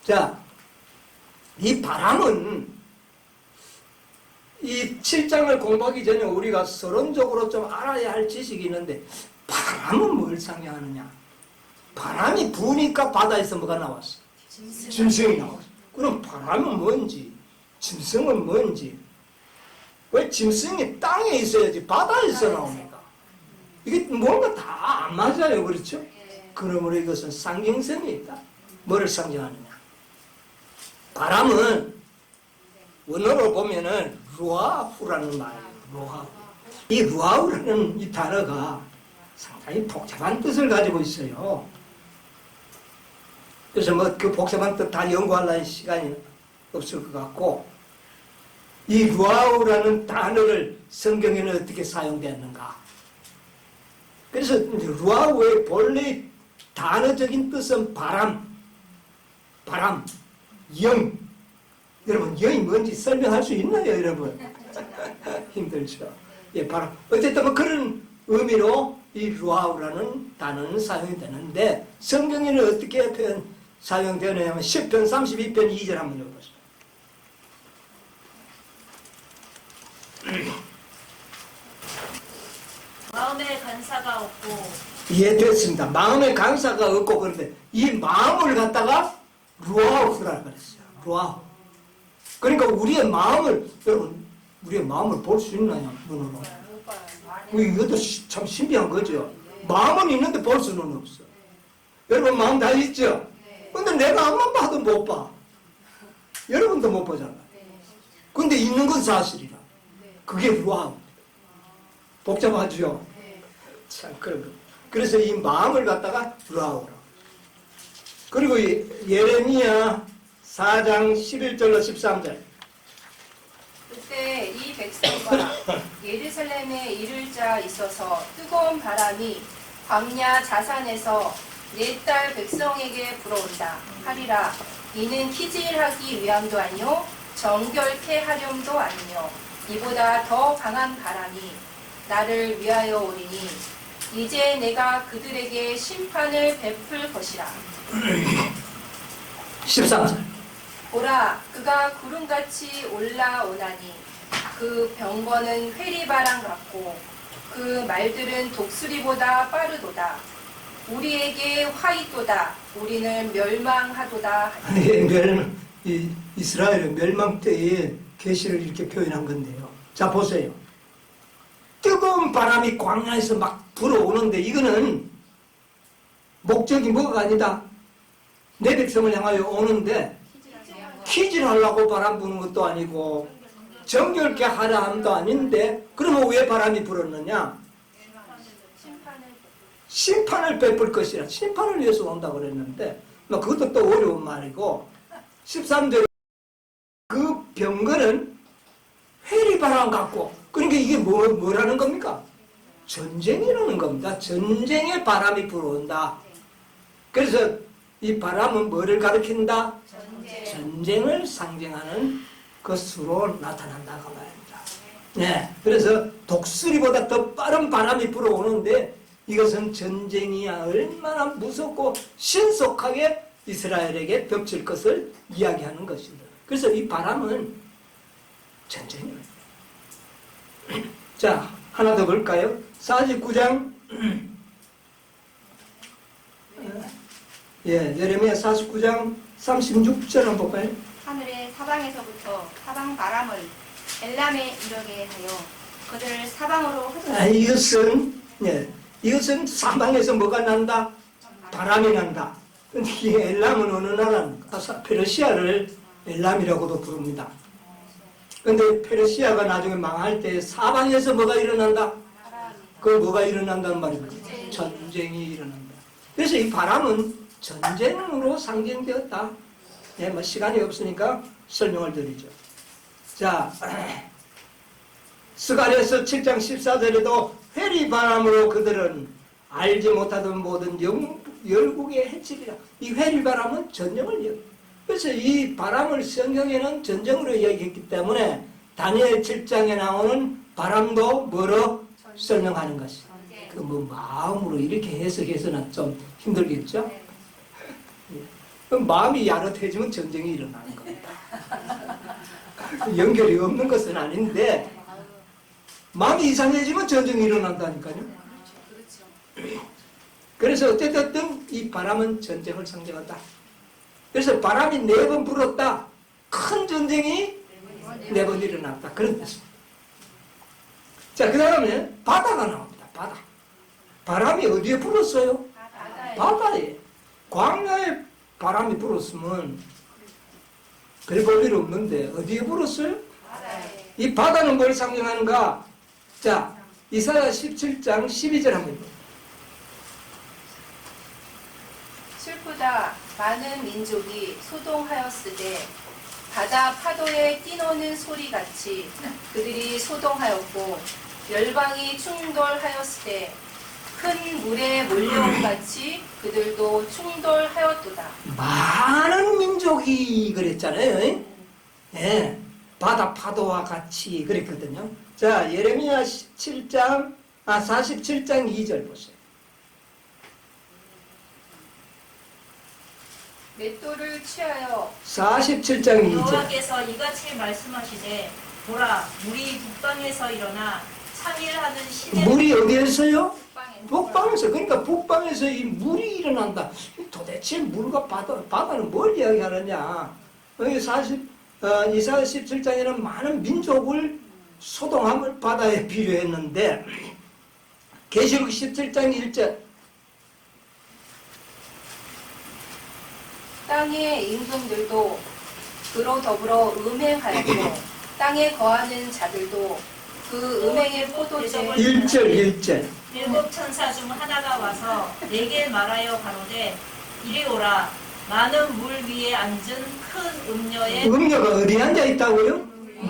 [SPEAKER 1] 자, 이 바람은 이 7장을 공부하기 전에 우리가 서론적으로 좀 알아야 할 지식이 있는데, 바람은 뭘 상징하느냐? 바람이 부니까 바다에서 뭐가 나왔어? 짐승이 나왔어. 그럼 바람은 뭔지, 짐승은 뭔지. 왜 짐승이 땅에 있어야지 바다에서 나옵니까? 이게 뭔가 다 안 맞아요. 그렇죠? 그러므로 이것은 상징성이 있다. 뭐를 상징하느냐? 바람은 원어로 보면은 루아후라는 말이에요. 루아후. 이 루아후라는 이 단어가 상당히 복잡한 뜻을 가지고 있어요. 그래서 뭐 그 복잡한 뜻 다 연구하려는 시간이 없을 것 같고, 이 루아후라는 단어를 성경에는 어떻게 사용되었는가? 그래서 루아후의 본래 단어적인 뜻은 바람, 영. 여러분, 영이 뭔지 설명할 수 있나요, 여러분? 힘들죠. 예, 바람. 어쨌든 뭐 그런 의미로 이 루아우라는 단어는 사용이 되는데, 성경에는 어떻게 사용되느냐면 시편 32편 2절 한번 읽어보세요.
[SPEAKER 5] 마음에 간사가 없고
[SPEAKER 1] 이해됐습니다. 마음에 간사가 없고, 그런데 이 마음을 갖다가 루아우라고 그랬어요. 루아우. 그러니까 우리의 마음을, 여러분, 우리의 마음을 볼 수 있나요? 눈으로. 이것도 참 신비한 거죠. 마음은 있는데 볼 수는 없어. 여러분 마음 다 있죠? 근데 내가 앞만 봐도 못 봐. 여러분도 못 보잖아. 근데 있는 건 사실이라. 그게 루아우. 복잡하죠? 참 그런 거. 그래서 이 마음을 갖다가 루아우라. 그리고 예레미야 4장 11절로 13절.
[SPEAKER 3] 그때 이 백성과 예루살렘에 이를 자 있어서 뜨거운 바람이 광야 자산에서 내 딸 백성에게 불어온다 하리라. 이는 키질하기 위함도 아니요 정결케 하렴도 아니요 이보다 더 강한 바람이 나를 위하여 오리니 이제 내가 그들에게 심판을 베풀 것이라.
[SPEAKER 1] 13절.
[SPEAKER 3] 보라, 그가 구름같이 올라오나니 그 병거는 회리바람 같고 그 말들은 독수리보다 빠르도다. 우리에게 화있도다. 우리는 멸망하도다.
[SPEAKER 1] 이스라엘의 멸망 때에 계시를 이렇게 표현한 건데요. 자, 보세요. 뜨거운 바람이 광야에서 막 불어오는데 이거는 목적이 뭐가 아니다. 내 백성을 향하여 오는데 키질하려고 바람 부는 것도 아니고 정결케 하라 함도 아닌데, 그러면 왜 바람이 불었느냐? 심판을 베풀 것이라. 심판을 위해서 온다고 그랬는데 그것도 또 어려운 말이고, 13절에 그 병거는 회리바람 같고, 그러니까 이게 뭐라는 겁니까? 전쟁이라는 겁니다. 전쟁의 바람이 불어온다. 그래서 이 바람은 뭐를 가리킨다? 전쟁을 상징하는 것으로 나타난다고 말입니다. 네, 그래서 독수리보다 더 빠른 바람이 불어오는데 이것은 전쟁이 얼마나 무섭고 신속하게 이스라엘에게 덮칠 것을 이야기하는 것입니다. 그래서 이 바람은 전쟁이에요. 자, 하나 더 볼까요? 49장 예레미야 49장 36절 한번 볼까요?
[SPEAKER 2] 하늘의 사방에서부터 사방 바람을 엘람에 이르게 하여 그들을 사방으로 흩어뜨리라.
[SPEAKER 1] 이것은 사방에서 뭐가 난다? 바람이 난다. 근데 이 엘람은 어느 나라입니까? 페르시아를 엘람이라고도 부릅니다. 근데 페르시아가 나중에 망할 때 사방에서 뭐가 일어난다? 그 뭐가 일어난다는 말입니다. 전쟁이 일어난다. 그래서 이 바람은 전쟁으로 상징되었다. 네, 뭐 시간이 없으니까 설명을 드리죠. 자, 스가랴서 7장 14절에도 회리바람으로 그들은 알지 못하던 모든 열국에 해치리라. 이 회리바람은 전쟁을 이야기해요. 그래서 이 바람을 성경에는 전쟁으로 이야기했기 때문에 다니엘 7장에 나오는 바람도 뭐로 설명하는 것이에요? 그 뭐 마음으로 이렇게 해석해서는 좀 힘들겠죠?
[SPEAKER 2] 네.
[SPEAKER 1] 그럼 마음이 야릇해지면 전쟁이 일어나는 겁니다. 연결이 없는 것은 아닌데 마음이 이상해지면 전쟁이 일어난다니까요. 그래서 어쨌든 이 바람은 전쟁을 상징한다. 그래서 바람이 4번 불었다. 큰 전쟁이 4번 일어났다. 그런 뜻입니다. 자, 그 다음에 바다가 나옵니다. 바다. 바람이 어디에 불었어요? 바다에. 광야에 바람이 불었으면 그래 볼 일 없는데 어디에 불었어요? 이 바다는 뭘 상징하는가? 자, 이사야 17장 12절 한번 보세요.
[SPEAKER 3] 슬프다. 많은 민족이 소동하였으되 바다 파도에 뛰노는 소리같이 그들이 소동하였고 열방이 충돌하였으되 큰 물에 몰려온 같이 그들도 충돌하였도다.
[SPEAKER 1] 많은 민족이 그랬잖아요. 예, 바다 파도와 같이 그랬거든요. 자, 예레미야 47장 2절 보세요.
[SPEAKER 3] 맷돌을 취하여
[SPEAKER 1] 47장 2절.
[SPEAKER 5] 여호와께서 이같이 말씀하시되 보라 물이 북방에서 일어나 상일하는 시내
[SPEAKER 1] 물이 어디에서요?
[SPEAKER 2] 북방에
[SPEAKER 1] 북방에서. 그러니까 북방에서 이 물이 일어난다. 도대체 물과 바다는 뭘 이야기하느냐? 여기 이사야 17장에는 많은 민족을 소동함을 바다에 비유했는데 계시록 17장 1절
[SPEAKER 3] 땅의 임금들도 그로 더불어 음행하였고 땅에 거하는 자들도 그 음행의 포도주에
[SPEAKER 1] 1절
[SPEAKER 5] 일곱 천사 중 하나가 와서 내게 말하여 가로되 이리 오라 많은 물 위에 앉은 큰 음녀의
[SPEAKER 1] 음료가 어디에 앉아 있다고요?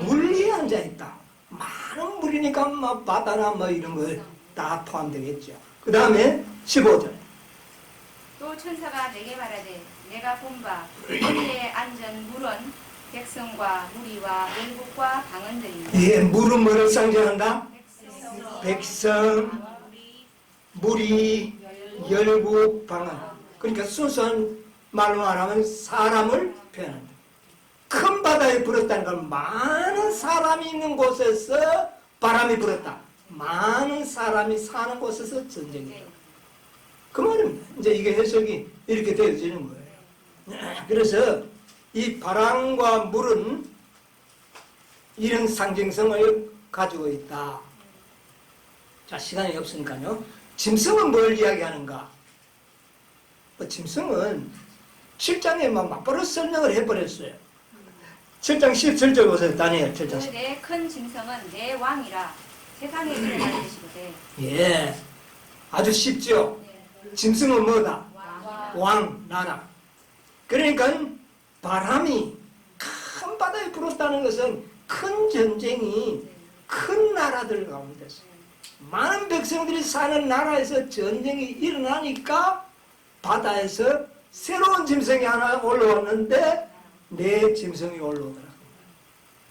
[SPEAKER 1] 물 위에 앉아 있다. 많은 물이니까 뭐 바다나 뭐 이런 거 다 포함되겠죠. 그 다음에 15절.
[SPEAKER 2] 또 천사가 내게 말하되 내가 본바 거기에 앉은 물은 백성과 무리와 열국과 방언들이니
[SPEAKER 1] 예, 물은 뭐를 상징한다?
[SPEAKER 2] 백성
[SPEAKER 1] 백성, 무리, 열국, 방언. 그러니까 순수한 말로 말하면 사람을 표현한다. 큰 바다에 불었다는 건 많은 사람이 있는 곳에서 바람이 불었다. 많은 사람이 사는 곳에서 전쟁이다. 그 말입니다. 이제 이게 해석이 이렇게 되어지는 거예요. 그래서 이 바람과 물은 이런 상징성을 가지고 있다. 자, 시간이 없으니까요. 짐승은 뭘 이야기하는가? 짐승은 7장에 막 맞바로 설명을 해버렸어요. 7장 17절 보세요. 다니엘 7장 17절.
[SPEAKER 2] 내 큰 짐승은 내 왕이라 세상에 일어날 것이거든
[SPEAKER 1] 예, 아주 쉽죠. 짐승은 뭐다? 왕, 나라. 그러니까 바람이 큰 바다에 불었다는 것은 큰 전쟁이 큰 나라들 가운데서 많은 백성들이 사는 나라에서 전쟁이 일어나니까 바다에서 새로운 짐승이 하나 올라왔는데 내 짐승이 올라오더라.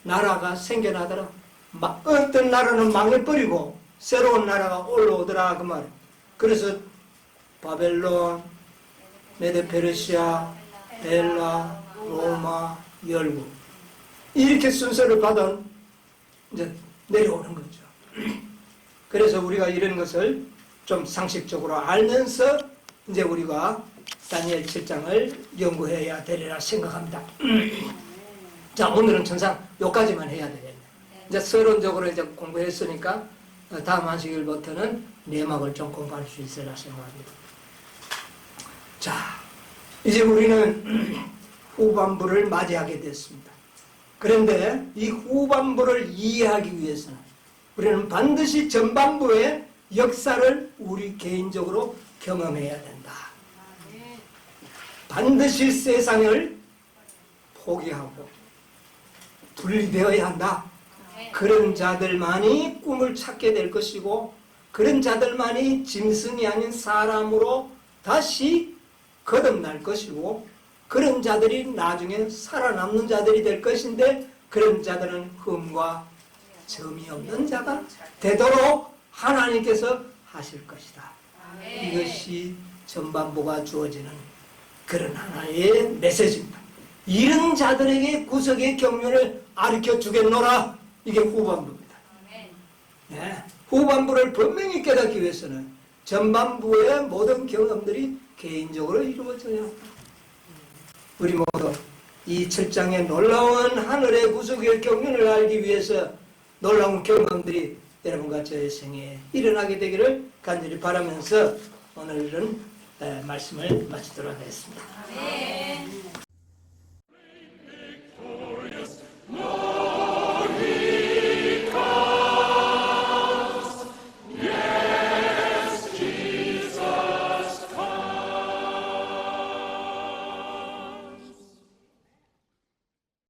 [SPEAKER 1] 나라가 생겨나더라. 어떤 나라는 망해버리고 새로운 나라가 올라오더라 그 말이에요. 그래서 바벨론, 메데페르시아, 벨라, 로마, 열국 이렇게 순서를 받은 이제 내려오는 거죠. 그래서 우리가 이런 것을 좀 상식적으로 알면서 이제 우리가 다니엘 7장을 연구해야 되리라 생각합니다. 자, 오늘은 천상 여기까지만 해야 되겠네. 이제 서론적으로 이제 공부했으니까 다음 안식일부터는 내막을 좀 공부할 수 있으리라 생각합니다. 자, 이제 우리는 후반부를 맞이하게 됐습니다. 그런데 이 후반부를 이해하기 위해서는 우리는 반드시 전반부의 역사를 우리 개인적으로 경험해야 된다. 반드시 세상을 포기하고 분리되어야 한다. 그런 자들만이 꿈을 찾게 될 것이고 그런 자들만이 짐승이 아닌 사람으로 다시 거듭날 것이고 그런 자들이 나중에 살아남는 자들이 될 것인데 그런 자들은 흠과 점이 없는 자가 되도록 하나님께서 하실 것이다.
[SPEAKER 2] 아멘.
[SPEAKER 1] 이것이 전반부가 주어지는 그런 하나의 메시지입니다. 이런 자들에게 구속의 경륜을 가르쳐 주겠노라. 이게 후반부입니다.
[SPEAKER 2] 아멘.
[SPEAKER 1] 네. 후반부를 분명히 깨닫기 위해서는 전반부의 모든 경험들이 개인적으로 이루어져야 한다. 우리 모두 이 7장의 놀라운 하늘의 구속의 경륜을 알기 위해서 놀라운 경험들이 여러분과 저의 생에 일어나게 되기를 간절히 바라면서 오늘은 말씀을 마치도록 하겠습니다.
[SPEAKER 2] 아멘.